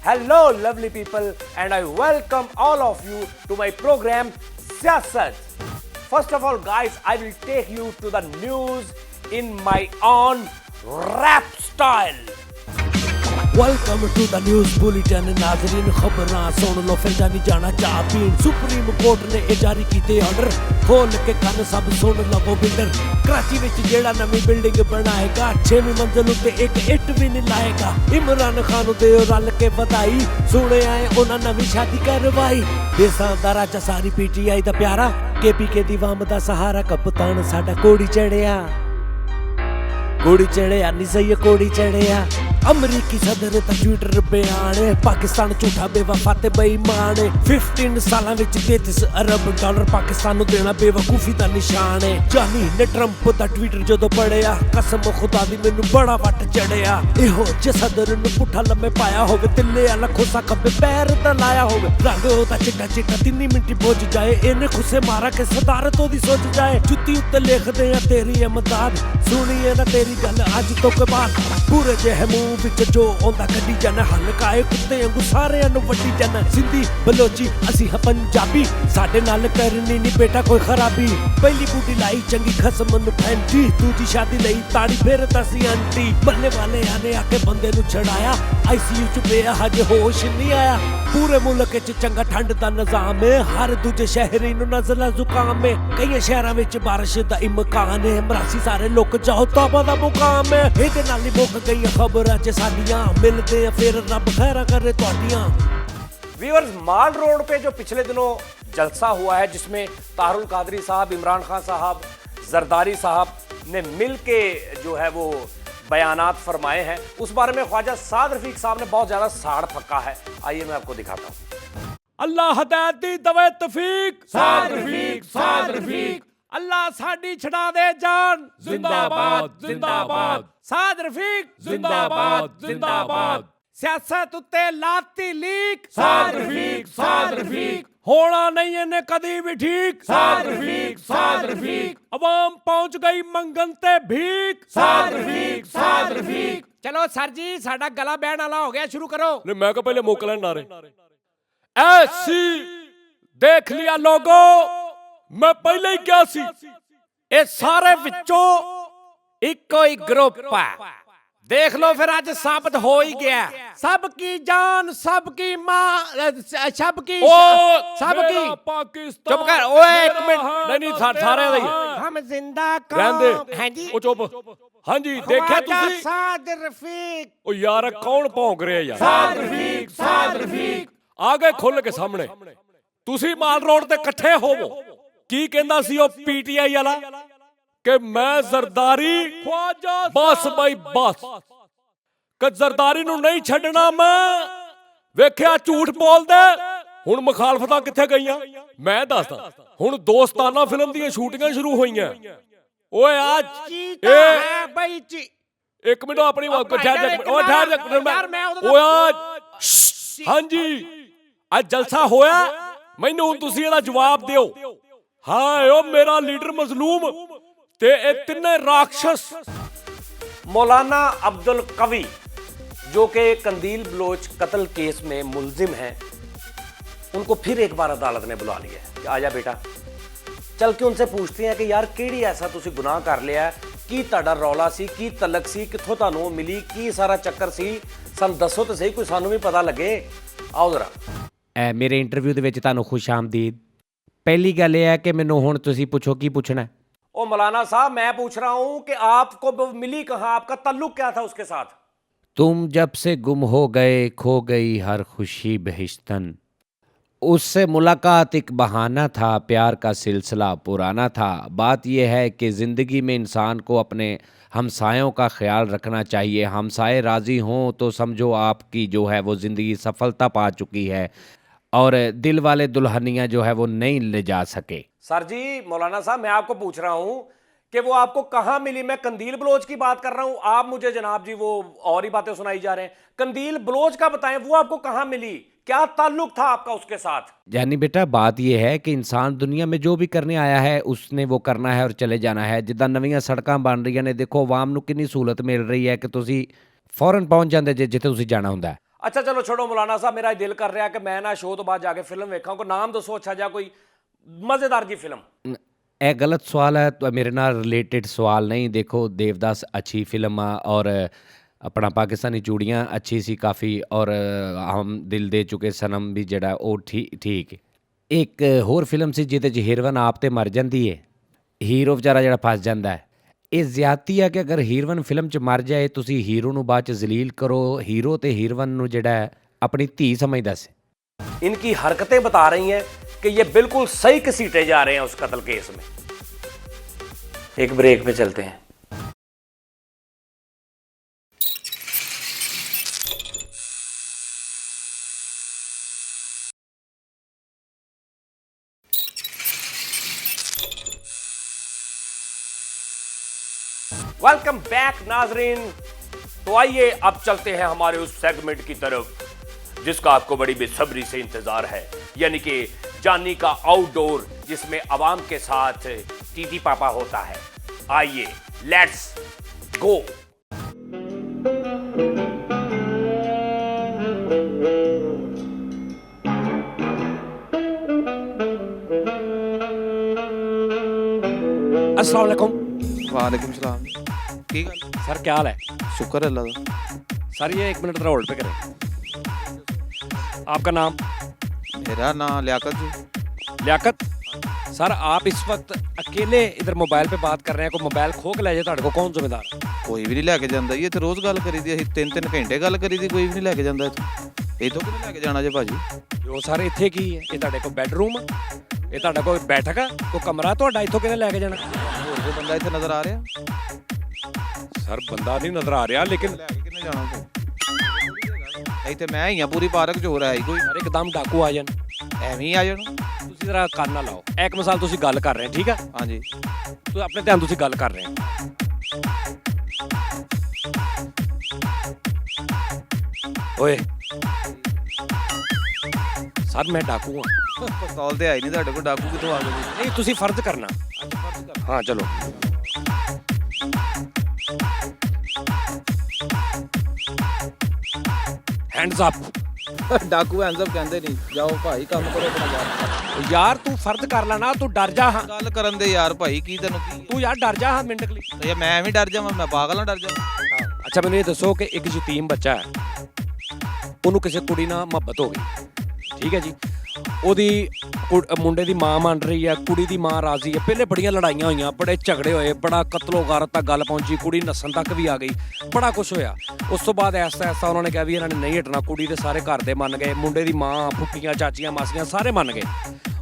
Hello lovely people, and I welcome all of you to my program Siyasat. First of all guys, I will take you to the news in my own rap style. Welcome to the news bulletin नाज़रीन खबरां सुन लो फिर जानी जाना चाह पीन supreme court ने ये जारी कीते आर्डर खोल के कन सब सुन लवो बिल्डर कराची विच जेड़ा नवी बिल्डिंग बनाएगा 6वीं मंजिल उत्ते एक इट भी नहीं लाएगा इमरान खान दे रल के बधाई सुने आए उन्हां नवी शादी करवाई देसां दा राजा सारी पीटीआई दा प्यारा केपीके दी वाम दा सहारा कप्तान साडा कोड़ी चढ़िया नी सही कोड़ी चढ़िया अमरीकी सदर दा ट्विटर बयान पाकिस्तान झूठा बेवफा ते बेईमान 15 सालां विच 33 अरब डॉलर पाकिस्तान नूं देना बेवकूफी दा निशान है जानी ने ट्रंप दा ट्विटर जदों पढ़िया कसम खुदा दी मैनूं बड़ा वट चढ़िया इहो जे सदर नूं पुठा लम्मे पाया होवे तिल्ले वाला खोसा खब्बे पैर दा लाया होवे रंग ओदा चिट्टा चिट्टा 3 मिनट पुज जाए इन्ने खुसे मारा के सदारत ओदी सोच जाए जुत्ती उत्ते लिखदे आ तेरी इमदाद सुनिए ना तेरी गल अज तो के बाद पूरे जेह मुंह विच जो आंदा कड्डी जाना हलकाए कुत्ते वांगू सारियां नूं वड्डी जाना सिंधी बलोची असीं हां पंजाबी साडे नाल करनी नहीं बेटा कोई खराबी पहली बूटी लाई चंगी खसम नूं फैंटी दूजी शादी लई ताड़ी फेर तसी आंटी बल्ले वाले आने आके बंदे नूं छड़ाया आईसीयू च पिया हजे होश नहीं आया पूरे मुल्क च चंगा ठंड दा निजाम है हर दूजे शहरी नूं नज़ला जुकाम है कई शहरां विच बारिश दा इम्कान है मरासी सारे लोक जाओ तौबा दा मुकाम है इहदे नाल ही मुक गई खबरां च साडियां मिलदे आ फिर रब खैरा करे तुहाडियां। व्यूअर्स, माल रोड पे जो पिछले दिनों जलसा हुआ है जिसमें तारुल कादरी साहब, इमरान खान साहब, जरदारी साहब ने मिल के जो है वो बयानात फरमाए हैं, उस बारे में ख्वाजा साद रफीक साहब ने बहुत ज्यादा साड़ फक्का है। आइए मैं आपको दिखाता हूँ। अल्लाह हदायत दी दवे तौफीक साद रफीक अल्लाह साडी छड़ा दे जान जिंदाबाद जिंदाबाद साद रफीक जिंदाबाद सियासत उत्ते लाती लीक साद रफीक होना नहीं इन्हें कदी भी ठीक साद रफीक अवाम पहुंच गई मंगन ते भीख साद रफीक चलो सर जी साडा गला बहन वाला हो गया शुरू करो नहीं मैं को पहले मोकलन नारे ऐसी देख लिया लोगो मैं पहले ही क्या सी ये सारे विचों इको ही ग्रुप है देख लो फिर आज साबित हो ही गया सबकी जान सबकी माँ सबकी सबकी पाकिस्तान चुप कर ओए एक मिनट नहीं सारे नहीं हम जिंदा रहंदे हैं जी ओ चुप हाँ जी देखा तुसी साद रफीक ओ यार कौन भौंक रहे यार साद रफीक आ गए खुल के सामने तुसी माल रोड ते इकट्ठे होवो की कहंदा सी ओ पीटीआई वाला कि मैं जरदारी बस भाई बस कि जरदारी नूं नहीं छड्डना मैं वेख्या झूठ बोलदे हुण मुखालफतां कित्थे गईयां मैं दसदा हुण दोस्ताना फिल्म दी शूटिंगां शुरू होईयां ओए आज एक मिनट अपनी ठहर ओए आज हां जी आज जलसा होया मैनूं हुण तुसीं इहदा जवाब दिओ हां ओ मेरा लीडर मजलूम ते ए तिन्ने राक्षस मौलाना अब्दुल कवी जो कि कंदील बलोच कत्ल केस में मुलजिम हैं, उनको फिर एक बार अदालत ने बुला लिया है कि आजा बेटा चल के उनसे पूछते हैं कि यार केड़ी ऐसा तुसी गुनाह कर लिया की तुहाडा रौला सी की तलक सी कित्थों तुहानूं मिली की सारा चक्कर सी सन दसो तो सही कोई सानूं भी पता लगे। आओ जरा मेरे इंटरव्यू दे विच तुहानूं खुश आमदीद। पहली गल यह है कि मैनूं हुण तुसीं पुछो की पुछना। ओ मौलाना साहब मैं पूछ रहा हूं कि आपको मिली कहां, आपका ताल्लुक क्या था उसके साथ? तुम जब से गुम हो गए खो गई हर खुशी बहिश्तन उससे मुलाकात एक बहाना था प्यार का सिलसिला पुराना था। बात यह है कि ज़िंदगी में इंसान को अपने हमसायों का ख्याल रखना चाहिए। हमसाए राज़ी हों तो समझो आपकी जो है वो ज़िंदगी सफलता पा चुकी है और दिल वाले दुल्हनिया जो है वो नहीं ले जा सके। सर जी मौलाना साहब मैं आपको पूछ रहा हूं कि वो आपको कहां मिली। मैं कंदील बलोच की बात कर रहा हूं, आप मुझे जनाब जी वो और ही बातें सुनाई जा रहे हैं। कंदील बलोच का बताएं वो आपको कहां मिली, क्या ताल्लुक था आपका उसके साथ? यानी बेटा बात यह है कि इंसान दुनिया में जो भी करने आया है उसने वो करना है और चले जाना है। जिद्दां नवीं सड़कां बन रही ने देखो आवाम नूं कितनी सहूलत मिल रही है कि तुसीं फौरन पहुंच जाते जे जिथे तुसीं जाना हुंदा है। ਅੱਛਾ ਚਲੋ ਛੋੜੋ ਮੌਲਾਨਾ ਸਾਹਿਬ, ਮੇਰਾ ਦਿਲ ਕਰ ਰਿਹਾ ਕਿ ਮੈਂ ਨਾ ਸ਼ੋਅ ਤੋਂ ਬਾਅਦ ਜਾ ਕੇ ਫਿਲਮ ਵੇਖਾਂ। ਕੋਈ ਨਾਮ ਦੱਸੋ ਅੱਛਾ ਜਿਹਾ, ਕੋਈ ਮਜ਼ੇਦਾਰ ਜੀ ਫਿਲਮ। ਇਹ ਗਲਤ ਸਵਾਲ ਹੈ, ਤਾਂ ਮੇਰੇ ਨਾਲ ਰਿਲੇਟਡ ਸਵਾਲ ਨਹੀਂ। ਦੇਖੋ ਦੇਵਦਾਸ ਅੱਛੀ ਫਿਲਮ ਆ, ਔਰ ਆਪਣਾ ਪਾਕਿਸਤਾਨੀ ਚੂੜੀਆਂ ਅੱਛੀ ਸੀ ਕਾਫੀ, ਔਰ ਹਮ ਦਿਲ ਦੇ ਚੁਕੇ ਸਨਮ ਵੀ ਜਿਹੜਾ ਉਹ ਠੀਕ। ਇੱਕ ਹੋਰ ਫਿਲਮ ਸੀ ਜਿਹਦੇ 'ਚ ਹੀਰੋਇਨ ਆਪ ਤੇ ਮਰ ਜਾਂਦੀ ਹੈ, ਹੀਰੋ ਵਿਚਾਰਾ ਜਿਹੜਾ ਫਸ ਜਾਂਦਾ ਹੈ। ਇਹ ਜ਼ਿਆਦਤੀ ਹੈ ਕਿ ਅਗਰ ਹੀਰੋਇਨ ਫਿਲਮ 'ਚ ਮਰ ਜਾਏ, ਤੁਸੀਂ ਹੀਰੋ ਨੂੰ ਬਾਅਦ 'ਚ ਜ਼ਲੀਲ ਕਰੋ। ਹੀਰੋ ਤੇ ਹੀਰੋਇਨ ਨੂੰ ਜਿਹੜਾ ਹੈ ਆਪਣੀ ਧੀ ਸਮਝਦਾ ਸੀ। इनकी हरकतें बता रही हैं कि ये बिल्कुल सही घसीटे जा रहे हैं उस कत्ल केस में। एक ब्रेक पे चलते हैं। वेलकम बैक नाजरीन। तो आइए अब चलते हैं हमारे उस सेगमेंट की तरफ जिसका आपको बड़ी बेसब्री से इंतजार है, यानी कि जानी का आउटडोर, जिसमें आवाम के साथ टीटी पापा होता है। आइए लेट्स गो। अस्सलाम वालेकुम। वालेकुम सलाम। की गल? सर क्या हाल है? शुक्र है अल्लाह दा। सर ये 1 मिनट होल्ड पे करें। आपका नाम? मेरा नाम लियाकत जी। लियाकत। सर आप इस वक्त अकेले इधर मोबाइल पे बात कर रहे हैं, कोई मोबाइल खो के ले जाए तो कौन जिम्मेदार है? कोई भी नहीं लैके जांदा। ये तो रोज़ गल करी दी, 3-3 घंटे गल करी दी, कोई भी नहीं लैके जांदा इत्थों। इत्थों किन्ने लैके जाना जे भाजी? जो सर इत्थे की है, ये तुहाडे कोई बेडरूम है, ये तुहाडा कोई बैठक है, कोई कमरा तुहाडा, इत्थों किन्ने लैके जाना? होर कोई बंदा इत्थे नज़र आ रहा? सर बंदा नहीं नजर आ रहा, लेकिन लैके किन्ने जाना फिर? इत्थे मैं ही हां, पूरी पार्क च हो रहा है कोई। सर एकदम डाकू आ जान, ਐਵੇਂ ਹੀ ਆ ਜਾਣਾ। ਤੁਸੀਂ ਜ਼ਰਾ ਕੰਨ ਨਾ ਲਾਓ। ਇੱਕ ਮਿਸਾਲ ਤੁਸੀਂ ਗੱਲ ਕਰ ਰਹੇ ਹੋ, ਠੀਕ ਹੈ? ਹਾਂਜੀ ਤੁਸੀਂ ਆਪਣੇ ਧਿਆਨ ਤੁਸੀਂ ਗੱਲ ਕਰ ਰਹੇ ਹੋ। ਓਏ ਸਰ ਮੈਂ ਡਾਕੂ ਹਾਂ। ਪਿਸਤੌਲ ਤੇ ਆਈ ਨਹੀਂ ਤੁਹਾਡੇ ਕੋਲ, ਡਾਕੂ ਕਿੱਥੋਂ ਆ ਗਏ? ਨਹੀਂ ਤੁਸੀਂ ਫਰਜ਼ ਕਰਨਾ। ਹਾਂ ਚਲੋ। Hands up. ਡਾਕੂ ਹੈਂਡਸ ਅਪ ਕਹਿੰਦੇ ਨਹੀਂ। ਜਾਓ ਭਾਈ ਕੰਮ ਕਰੋ ਆਪਣਾ ਯਾਰ। ਯਾਰ ਤੂੰ ਫਰਜ਼ ਕਰ ਲੈਣਾ, ਤੂੰ ਡਰ ਜਾ। ਹਾਂ ਗੱਲ ਕਰਨ ਦੇ ਯਾਰ ਭਾਈ, ਕੀ ਤੈਨੂੰ ਕੀ? ਤੂੰ ਯਾਰ ਡਰ ਜਾ ਹਾਂ ਮਿੰਟ ਲਈ। ਯਾਰ ਮੈਂ ਐਵੇਂ ਡਰ ਜਾਵਾਂ? ਮੈਂ ਪਾਗਲ ਨਾ ਡਰ ਜਾਵਾਂ? ਅੱਛਾ ਮੈਨੂੰ ਇਹ ਦੱਸੋ ਕਿ ਇੱਕ ਯਤੀਮ ਬੱਚਾ ਹੈ, ਉਹਨੂੰ ਕਿਸੇ ਕੁੜੀ ਨਾਲ ਮੁਹੱਬਤ ਹੋ ਗਈ, ਠੀਕ ਹੈ ਜੀ। ਉਹਦੀ ਮੁੰਡੇ ਦੀ ਮਾਂ ਮੰਨ ਰਹੀ ਹੈ, ਕੁੜੀ ਦੀ ਮਾਂ ਰਾਜ਼ੀ ਹੈ। ਪਹਿਲੇ ਬੜੀਆਂ ਲੜਾਈਆਂ ਹੋਈਆਂ, ਬੜੇ ਝਗੜੇ ਹੋਏ, ਬੜਾ ਕਤਲੋ ਗਾਰਤ ਤੱਕ ਗੱਲ ਪਹੁੰਚੀ, ਕੁੜੀ ਨੱਸਣ ਤੱਕ ਵੀ ਆ ਗਈ, ਬੜਾ ਕੁਝ ਹੋਇਆ। ਉਸ ਤੋਂ ਬਾਅਦ ਐਸਾ ਉਹਨਾਂ ਨੇ ਕਿਹਾ ਵੀ ਇਹਨਾਂ ਨੇ ਨਹੀਂ ਹਟਣਾ। ਕੁੜੀ ਦੇ ਸਾਰੇ ਘਰ ਦੇ ਮੰਨ ਗਏ, ਮੁੰਡੇ ਦੀ ਮਾਂ, ਫੁੱਫੀਆਂ, ਚਾਚੀਆਂ, ਮਾਸੀਆਂ ਸਾਰੇ ਮੰਨ ਗਏ।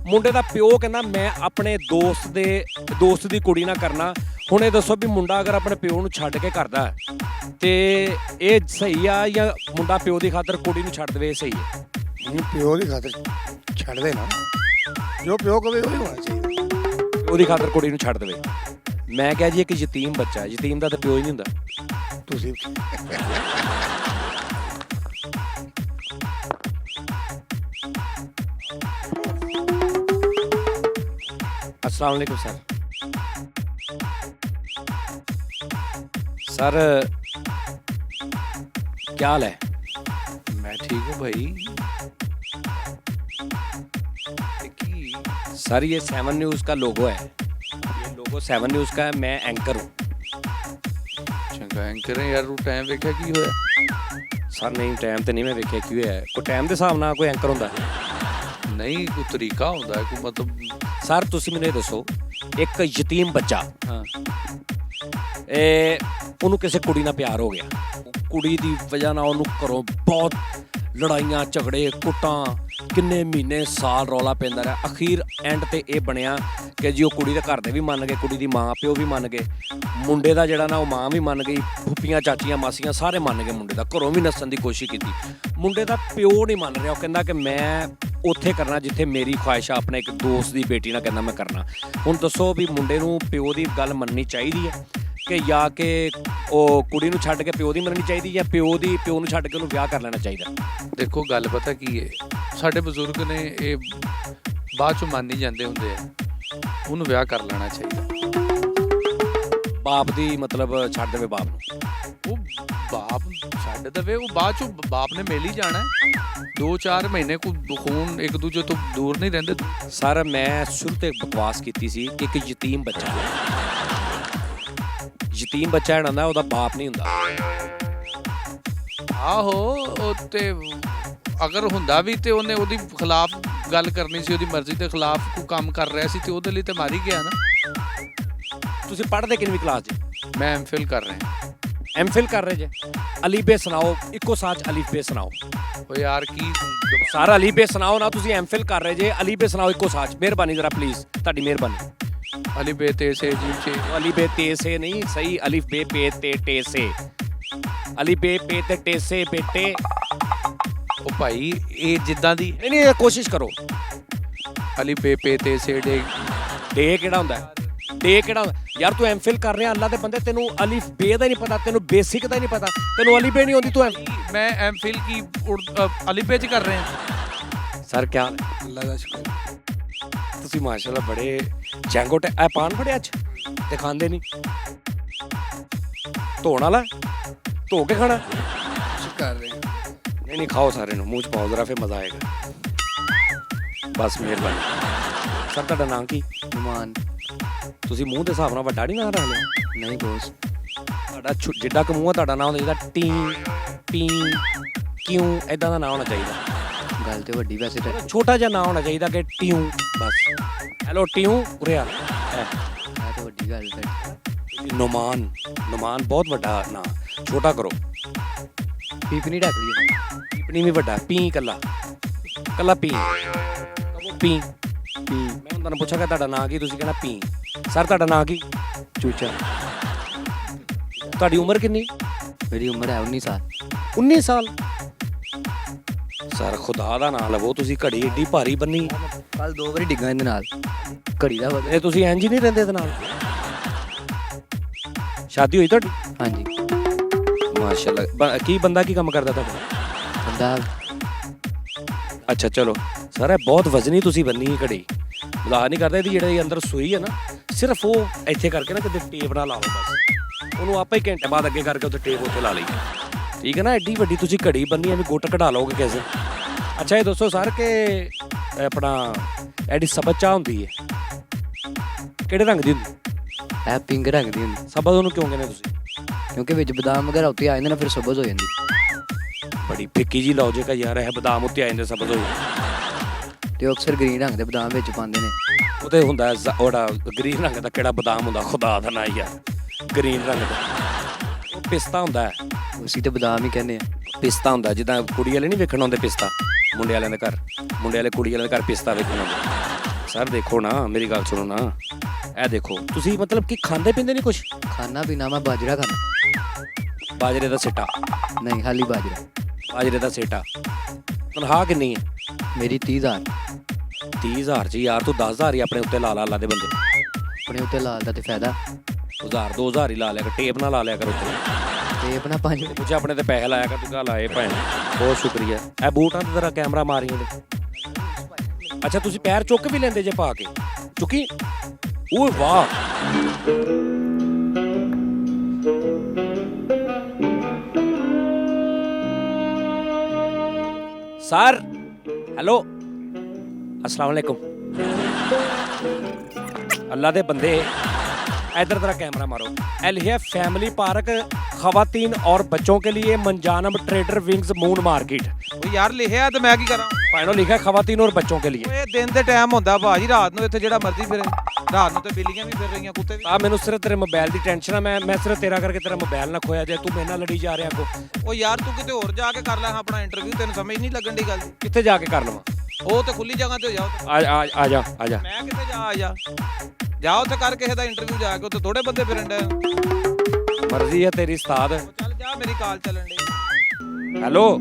ਮੁੰਡੇ ਦਾ ਪਿਓ ਕਹਿੰਦਾ ਮੈਂ ਆਪਣੇ ਦੋਸਤ ਦੀ ਕੁੜੀ ਨਾਲ ਕਰਨਾ। ਹੁਣ ਇਹ ਦੱਸੋ ਵੀ ਮੁੰਡਾ ਅਗਰ ਆਪਣੇ ਪਿਓ ਨੂੰ ਛੱਡ ਕੇ ਕਰਦਾ ਹੈ ਤੇ ਇਹ ਸਹੀ ਆ, ਜਾਂ ਮੁੰਡਾ ਪਿਓ ਦੀ ਖਾਤਰ ਕੁੜੀ ਨੂੰ ਛੱਡ ਦੇਵੇ ਸਹੀ ਹੈ? ਪਿਓ ਦੀ ਖਾਤਰ ਛੱਡ ਦੇ ਨਾ, ਜੋ ਪਿਓ ਕਵੇ ਉਹ ਹੀ ਹੋਣਾ ਚਾਹੀਦਾ। ਉਹਦੀ ਖਾਤਰ ਕੁੜੀ ਨੂੰ ਛੱਡ ਦੇਵੇ। ਮੈਂ ਕਿਹਾ ਜੀ ਇੱਕ ਯਤੀਮ ਬੱਚਾ, ਯਤੀਮ ਦਾ ਤਾਂ ਪਿਓ ਹੀ ਨਹੀਂ ਹੁੰਦਾ। ਤੁਸੀਂ अस्सलाम वालेकुम सर। सर क्या हाल है? मैं ठीक हूँ भाई। सर ये 7 न्यूज़ का लोगो है, ये लोगो 7 न्यूज़ का है। मैं एंकर हूँ। चंगा एंकर है यार, टाइम देखा की होया? सर नहीं टाइम तो नहीं मैं वेख्या क्यों है, कोई टाइम के हिसाब नाल कोई एंकर होंदा है? नहीं कोई तरीका होता है, कोई मतलब। सर तुसी मैनूं दसो, एक यतीम बच्चा, हाँ ਉਹਨੂੰ ਕਿਸੇ ਕੁੜੀ ਨਾਲ ਪਿਆਰ ਹੋ ਗਿਆ। ਕੁੜੀ ਦੀ ਵਜ੍ਹਾ ਨਾਲ ਉਹਨੂੰ ਘਰੋਂ ਬਹੁਤ ਲੜਾਈਆਂ, ਝਗੜੇ, ਕੁੱਟਾਂ, ਕਿੰਨੇ ਮਹੀਨੇ ਸਾਲ ਰੌਲਾ ਪੈਂਦਾ ਰਿਹਾ। ਅਖੀਰ ਐਂਡ ਤੇ ਇਹ ਬਣਿਆ ਕਿ ਜੀ ਉਹ ਕੁੜੀ ਦੇ ਘਰ ਦੇ ਵੀ ਮੰਨ ਗਏ, ਕੁੜੀ ਦੀ ਮਾਂ ਪਿਓ ਵੀ ਮੰਨ ਗਏ, ਮੁੰਡੇ ਦਾ ਜਿਹੜਾ ਨਾ ਉਹ ਮਾਂ ਵੀ ਮੰਨ ਗਈ, ਫੁੱਫੀਆਂ, ਚਾਚੀਆਂ, ਮਾਸੀਆਂ ਸਾਰੇ ਮੰਨ ਗਏ। ਮੁੰਡੇ ਦਾ ਘਰੋਂ ਵੀ ਨੱਸਣ ਦੀ ਕੋਸ਼ਿਸ਼ ਕੀਤੀ, ਮੁੰਡੇ ਦਾ ਪਿਓ ਨਹੀਂ ਮੰਨ ਰਿਹਾ। ਉਹ ਕਹਿੰਦਾ ਕਿ ਮੈਂ ਉੱਥੇ ਕਰਨਾ ਜਿੱਥੇ ਮੇਰੀ ਖੁਆਇਸ਼ ਆ, ਆਪਣੇ ਇੱਕ ਦੋਸਤ ਦੀ ਬੇਟੀ ਨਾਲ ਕਹਿੰਦਾ ਮੈਂ ਕਰਨਾ। ਹੁਣ ਦੱਸੋ ਵੀ ਮੁੰਡੇ ਨੂੰ ਪਿਓ ਦੀ ਗੱਲ ਮੰਨਣੀ ਚਾਹੀਦੀ ਹੈ ਕਿ ਜਾਂ ਕਿ ਉਹ ਕੁੜੀ ਨੂੰ ਛੱਡ ਕੇ ਪਿਓ ਦੀ ਮੰਨਣੀ ਚਾਹੀਦੀ, ਜਾਂ ਪਿਓ ਨੂੰ ਛੱਡ ਕੇ ਉਹਨੂੰ ਵਿਆਹ ਕਰ ਲੈਣਾ ਚਾਹੀਦਾ? ਦੇਖੋ ਗੱਲ ਪਤਾ ਕੀ ਹੈ, ਸਾਡੇ ਬਜ਼ੁਰਗ ਨੇ ਇਹ ਬਾਅਦ ਚੋਂ ਮੰਨ ਨਹੀਂ ਜਾਂਦੇ ਹੁੰਦੇ ਆ, ਉਹਨੂੰ ਵਿਆਹ ਕਰ ਲੈਣਾ ਚਾਹੀਦਾ। ਬਾਪ ਦੀ ਮਤਲਬ ਛੱਡ ਦੇਵੇ ਬਾਪ ਨੂੰ? ਉਹ ਬਾਪ ਛੱਡ ਦਵੇ, ਉਹ ਬਾਅਦ ਚੋਂ ਬਾਪ ਨੇ ਮਿਲ ਹੀ ਜਾਣਾ ਹੈ। 2-4 ਮਹੀਨੇ ਕੋਈ ਖੂਨ ਇੱਕ ਦੂਜੇ ਤੋਂ ਦੂਰ ਨਹੀਂ ਰਹਿੰਦੇ। ਸਰ ਮੈਂ ਸ਼ੁਰੂ ਤੋਂ ਬਕਵਾਸ ਕੀਤੀ ਸੀ ਕਿ ਇੱਕ ਯਤੀਮ ਬੱਚਾ ਜਿਹੜਾ ਹੁੰਦਾ ਉਹਦਾ ਬਾਪ ਨਹੀਂ ਹੁੰਦਾ। ਆਹੋ, ਉਹ ਤੇ ਅਗਰ ਹੁੰਦਾ ਵੀ ਤੇ ਉਹਨੇ ਉਹਦੀ ਖਿਲਾਫ ਗੱਲ ਕਰਨੀ ਸੀ, ਉਹਦੀ ਮਰਜ਼ੀ ਦੇ ਖਿਲਾਫ ਕੋਈ ਕੰਮ ਕਰ ਰਿਹਾ ਸੀ ਤੇ ਉਹਦੇ ਲਈ ਤੇ ਮਾਰੀ ਗਿਆ ਨਾ। ਤੁਸੀਂ ਪੜ੍ਹਦੇ ਕਿੰਨੀ ਕਲਾਸ 'ਚ? ਮੈਂ ਐਮਫਿਲ ਕਰ ਰਿਹਾ। ਐਮਫਿਲ ਕਰ ਰਹੇ ਜੇ? ਅਲੀਬੇ ਸੁਣਾਓ, ਇੱਕੋ ਸਾਚ ਅਲੀਬੇ ਸੁਣਾਓ। ਉਹ ਯਾਰ ਕੀ ਸਾਰਾ ਅਲੀਬੇ ਸੁਣਾਓ ਨਾ, ਤੁਸੀਂ ਐਮਫਿਲ ਕਰ ਰਹੇ ਜੇ, ਅਲੀਬੇ ਸੁਣਾਓ ਇੱਕੋ ਸਾਚ। ਮਿਹਰਬਾਨੀ ਜ਼ਰਾ ਪਲੀਜ਼, ਤੁਹਾਡੀ ਮਿਹਰਬਾਨੀ। ਅਲੀ ਬੇ ਤੇ ਸੇ ਜੀ ਚੇ ਅਲੀਬੇ ਤੇ ਸੇ ਨਹੀਂ, ਸਹੀ ਅਲੀਫ ਬੇ ਪੇ ਤੇ ਟੇ ਸੇ। ਅਲੀ ਬੇ ਪੇ ਤੇ ਟੇ ਸੇ ਬੇਟੇ। ਉਹ ਭਾਈ ਇਹ ਜਿੱਦਾਂ ਦੀ ਨਹੀਂ ਨਹੀਂ, ਕੋਸ਼ਿਸ਼ ਕਰੋ। ਅਲੀ ਬੇ ਪੇ ਤੇ ਸੇ ਡੇ ਡੇ ਕਿਹੜਾ ਹੁੰਦਾ? ਡੇ ਕਿਹੜਾ ਹੁੰਦਾ ਯਾਰ? ਤੂੰ ਐਮਫਿਲ ਕਰ ਰਿਹਾ, ਅੱਲਾ ਦੇ ਬੰਦੇ, ਤੈਨੂੰ ਅਲੀਫ ਬੇ ਦਾ ਹੀ ਨਹੀਂ ਪਤਾ, ਤੈਨੂੰ ਬੇਸਿਕ ਦਾ ਹੀ ਨਹੀਂ ਪਤਾ, ਤੈਨੂੰ ਅਲੀ ਬੇ ਨਹੀਂ ਆਉਂਦੀ। ਤੂੰ ਮੈਂ ਐਮਫਿਲ ਕੀ ਅਲੀ ਬੇ ਚ ਕਰ ਰਹੇ ਹਾਂ। ਸਰ ਕਿਆ ਅੱਲਾ ਦਾ ਸ਼ੁਕਰ। ਤੁਸੀਂ ਮਾਸ਼ਾਅੱਲਾ ਬੜੇ ਜੈਂਗੋ ਐ ਪਾਨ ਫੜਿਆ ਅੱਜ ਤੇ ਖਾਂਦੇ ਨਹੀਂ। ਧੋਣ ਵਾਲਾ ਧੋ ਕੇ ਖਾਣਾ? ਕਰ ਰਹੇ ਹਾਂ। ਨਹੀਂ ਨਹੀਂ, ਖਾਓ ਸਾਰੇ ਨੂੰ, ਮੂੰਹ 'ਚ ਪਾਓ ਜ਼ਰਾ, ਫਿਰ ਮਜ਼ਾ ਆਏਗਾ। ਬਸ ਮਿਹਰਬਾਨੀ। ਸਰ ਤੁਹਾਡਾ ਨਾਮ ਕੀ? ਨੁਮਾਨ। ਤੁਸੀਂ ਮੂੰਹ ਦੇ ਹਿਸਾਬ ਨਾਲ ਵੱਡਾ ਨਹੀਂ ਨਾਂ ਰੱਖ ਲਿਆ? ਨਹੀਂ ਬੋਸ। ਤੁਹਾਡਾ ਜਿੱਡਾ ਕੁ ਮੂੰਹ ਆ ਤੁਹਾਡਾ ਨਾਂ ਹੁੰਦਾ, ਜਿਹਦਾ ਟੀ ਪੀ ਕਿਉਂ ਐਦਾਂ ਦਾ ਨਾਂ ਹੋਣਾ ਚਾਹੀਦਾ। ਗੱਲ ਤੇ ਵੱਡੀ ਵੈਸੇ ਤਾਂ ਛੋਟਾ ਜਿਹਾ ਨਾਂ ਹੋਣਾ ਚਾਹੀਦਾ ਕਿ ਟਿਊ ਬਸ। ਹੈਲੋ ਟਿਊ, ਉਰੇ ਆ। ਹੈ ਤਾਂ ਵੱਡੀ ਗੱਲ ਤੇ। ਨੁਮਾਨ, ਨੁਮਾਨ ਬਹੁਤ ਵੱਡਾ ਨਾਂ, ਛੋਟਾ ਕਰੋ। ਪੀਪ ਨਹੀਂ ਢੱਕ ਲਈ। ਪੀਪਣੀ ਵੀ ਵੱਡਾ, ਪੀ ਕੱਲਾ ਕੱਲਾ ਪੀ ਪੀ ਪੀ। ਮੈਂ ਤੁਹਾਨੂੰ ਪੁੱਛਾਂਗਾ ਤੁਹਾਡਾ ਨਾਂ ਕੀ, ਤੁਸੀਂ ਕਹਿਣਾ ਪੀ। ਸਰ ਤੁਹਾਡਾ ਨਾਂ ਕੀ? ਚੂਚਾ। ਤੁਹਾਡੀ ਉਮਰ ਕਿੰਨੀ? ਮੇਰੀ ਉਮਰ ਹੈ 19 ਸਾਲ। 19 ਸਾਲ? ਸਰ ਖੁਦਾ ਦਾ ਨਾਂ ਲਵੋ, ਤੁਸੀਂ ਘੜੀ ਏਡੀ ਭਾਰੀ ਬੰਨੀ। ਕੱਲ 2 ਵਾਰੀ ਡਿੱਗਾ ਇਹਦੇ ਨਾਲ। ਘੜੀ ਦਾ ਵਜਨ। ਇਹ ਤੁਸੀਂ ਇੰਜ ਹੀ ਨਹੀਂ ਰਹਿੰਦੇ ਇਹਦੇ ਨਾਲ? ਸ਼ਾਦੀ ਹੋਈ ਤੁਹਾਡੀ? ਹਾਂਜੀ। ਮਾਸ਼ਾਅੱਲਾ। ਕੀ ਬੰਦਾ ਕੀ ਕੰਮ ਕਰਦਾ ਤੁਹਾਡਾ? ਬੰਦਾ ਅੱਛਾ ਚਲੋ ਸਰ, ਇਹ ਬਹੁਤ ਵਜ਼ਨੀ ਤੁਸੀਂ ਬੰਨੀ ਘੜੀ। ਮਜ਼ਾਕ ਨਹੀਂ ਕਰਦਾ, ਇਹਦੀ ਜਿਹੜੀ ਅੰਦਰ ਸੂਈ ਹੈ ਨਾ, ਸਿਰਫ ਉਹ ਇੱਥੇ ਕਰਕੇ ਨਾ ਕਿਤੇ ਟੇਪ ਨਾ ਲਾਓ ਬਸ। ਉਹਨੂੰ ਆਪੇ ਹੀ ਘੰਟੇ ਬਾਅਦ ਅੱਗੇ ਕਰਕੇ ਉੱਥੇ ਟੇਪ ਉੱਤੇ ਲਾ ਲਈ, ਠੀਕ ਹੈ ਨਾ। ਐਡੀ ਵੱਡੀ ਤੁਸੀਂ ਘੜੀ ਬੰਨੀ, ਐਵੇਂ ਗੁੱਟ ਕਢਾ ਲਓਗੇ ਕਿਸੇ। ਅੱਛਾ ਇਹ ਦੱਸੋ ਸਰ ਕਿ ਆਪਣਾ ਐਡੀ ਸਬਜ਼ ਚਾਹ ਹੁੰਦੀ ਹੈ ਕਿਹੜੇ ਰੰਗ ਦੀ ਹੁੰਦੀ? ਇਹ ਪਿੰਕ ਰੰਗ ਦੀ ਹੁੰਦੀ। ਸਬਜ਼ ਉਹਨੂੰ ਕਿਉਂ ਕਹਿੰਦੇ ਤੁਸੀਂ? ਕਿਉਂਕਿ ਵਿੱਚ ਬਦਾਮ ਵਗੈਰਾ ਉੱਤੇ ਆ ਜਾਂਦੇ ਨੇ, ਫਿਰ ਸਬਜ਼ ਹੋ ਜਾਂਦੀ। ਬੜੀ ਫਿੱਕੀ ਜੀ ਲੌਜਿਕ ਹੈ ਯਾਰ, ਇਹ ਬਦਾਮ ਉੱਤੇ ਆ ਜਾਂਦੇ ਸਬਜ਼ ਹੋ ਜਾਂਦੇ। ਤੇ ਉਹ ਅਕਸਰ ਗ੍ਰੀਨ ਰੰਗ ਦੇ ਬਦਾਮ ਵਿੱਚ ਪਾਉਂਦੇ ਨੇ। ਉਹ ਤੇ ਹੁੰਦਾ ਉਹਦਾ ਗ੍ਰੀਨ ਰੰਗ ਦਾ ਕਿਹੜਾ ਬਦਾਮ ਹੁੰਦਾ, ਖੁਦਾ ਦਾ ਨਾ ਯਾਰ। ਗ੍ਰੀਨ ਰੰਗ ਦਾ ਉਹ ਪਿਸਤਾ ਹੁੰਦਾ ਹੈ। ਉਸੀ ਤੇ ਬਦਾਮ ਹੀ ਕਹਿੰਦੇ ਆ। ਪਿਸਤਾ ਹੁੰਦਾ, ਜਿੱਦਾਂ ਕੁੜੀ ਵਾਲੇ ਨਹੀਂ ਵੇਖਣ ਆਉਂਦੇ ਪਿਸਤਾ, ਮੁੰਡੇ ਵਾਲਿਆਂ ਦੇ ਘਰ। ਮੁੰਡੇ ਵਾਲੇ ਕੁੜੀ ਵਾਲਿਆਂ ਦੇ ਘਰ ਪਿਸਤਾ ਵੇਖਣ ਆਉਂਦੇ। ਸਰ ਦੇਖੋ ਨਾ, ਮੇਰੀ ਗੱਲ ਸੁਣੋ ਨਾ, ਇਹ ਦੇਖੋ ਤੁਸੀਂ ਮਤਲਬ ਕਿ ਖਾਂਦੇ ਪੀਂਦੇ ਨਹੀਂ ਕੁਛ? ਖਾਣਾ ਪੀਣਾ ਮੈਂ ਬਾਜਰਾ ਖਾਣਾ। ਬਾਜਰੇ ਦਾ ਸਿੱਟਾ? ਨਹੀਂ, ਖਾਲੀ ਬਾਜਰਾ। ਬਾਜਰੇ ਦਾ ਸਿੱਟਾ। ਤਨਖਾਹ ਕਿੰਨੀ ਹੈ? ਮੇਰੀ 30,000। 30,000 ਚ ਯਾਰ ਤੂੰ 10,000 ਹੀ ਆਪਣੇ ਉੱਤੇ ਲਾ ਲਾ ਦੇ ਬੰਦੇ। ਆਪਣੇ ਉੱਤੇ ਲਾਲ ਦਾ ਤੇ ਫਾਇਦਾ। 1000 2000 ਹੀ ਲਾ ਲਿਆ ਕਰ, ਟੇਪ ਨਾ ਲਾ ਲਿਆ ਕਰ ਉੱਤੇ। ਤੇ ਆਪਣਾ 5 ਕੁਝ ਆਪਣੇ ਤੇ ਪੈਸੇ ਲਾਇਆ ਕਰ, ਤੂੰ ਕਹ ਲਾਏ ਭੈਣ। ਬਹੁਤ ਸ਼ੁਕਰੀਆ। ਇਹ ਬੂਟਾਂ ਤੇ ਤੇਰਾ ਕੈਮਰਾ ਮਾਰੀ ਉਹਦੇ। ਅੱਛਾ ਤੁਸੀਂ ਪੈਰ ਚੁੱਕ ਵੀ ਲੈਂਦੇ ਜੇ ਪਾ ਕੇ? ਚੁੱਕੀ? ਓਏ ਵਾਹ। ਸਰ ਹੈਲੋ, अस्सलाम वालेकुम। अल्लाह दे बंदे इधर तेरा कैमरा मारो। एलिया फैमिली पार्क खवातीन और बच्चों के लिए मंजानम ट्रेडर विंग्स मून मार्केट। ਉਹ ਯਾਰ ਲਿਖਿਆ ਤੇ ਮੈਂ ਕੀ ਕਰਾਂ? पाइनो लिखा है खवातीन और बच्चों के लिए। ਓਏ ਦਿਨ ਦੇ ਟਾਈਮ ਹੁੰਦਾ ਭਾਜੀ, ਰਾਤ ਨੂੰ ਇੱਥੇ ਜਿਹੜਾ ਮਰਜ਼ੀ ਫਿਰੇ। ਰਾਤ ਨੂੰ ਤੇ ਬਿੱਲੀਆਂ ਵੀ ਫਿਰ ਰਹੀਆਂ, ਕੁੱਤੇ ਵੀ। ਆ ਮੈਨੂੰ ਸਿਰਫ ਤੇਰੇ ਮੋਬਾਈਲ ਦੀ ਟੈਨਸ਼ਨ ਆ। ਮੈਂ ਸਿਰਫ ਤੇਰਾ ਕਰਕੇ ਤੇਰਾ ਮੋਬਾਈਲ ਨਾ ਖੋਇਆ ਜਾਏ, ਤੂੰ ਮੇਰੇ ਨਾਲ ਲੜੀ ਜਾ ਰਿਹਾ ਅੱਗੋਂ। ਉਹ ਯਾਰ ਤੂੰ ਕਿਤੇ ਹੋਰ ਜਾ ਕੇ ਕਰ ਲੈ ਆਪਣਾ ਇੰਟਰਵਿਊ, ਤੈਨੂੰ ਸਮਝ ਨਹੀਂ ਲੱਗਣ ਦੀ ਗੱਲ। ਕਿੱਥੇ ਜਾ ਕੇ ਕਰ ਲਵਾਂ? ਉਹ ਤੇ ਖੁੱਲੀ ਜਗ੍ਹਾ ਤੇ ਜਾਓ। ਆ ਜਾ। ਮੈਂ ਕਿੱਥੇ ਜਾ ਉੱਥੇ ਕਰ ਕਿਸੇ ਦਾ ਇੰਟਰਵਿਊ ਜਾ ਕੇ, ਉੱਥੇ ਥੋੜੇ ਬੰਦੇ ਫਿਰਨ ਡੇ। ਮਰਜ਼ੀ ਹੈ ਤੇਰੀ ਉਸਤਾਦ। ਚੱਲ ਜਾ, ਮੇਰੀ ਕਾਲ ਚੱਲਣ ਡੀ। ਹੈਲੋ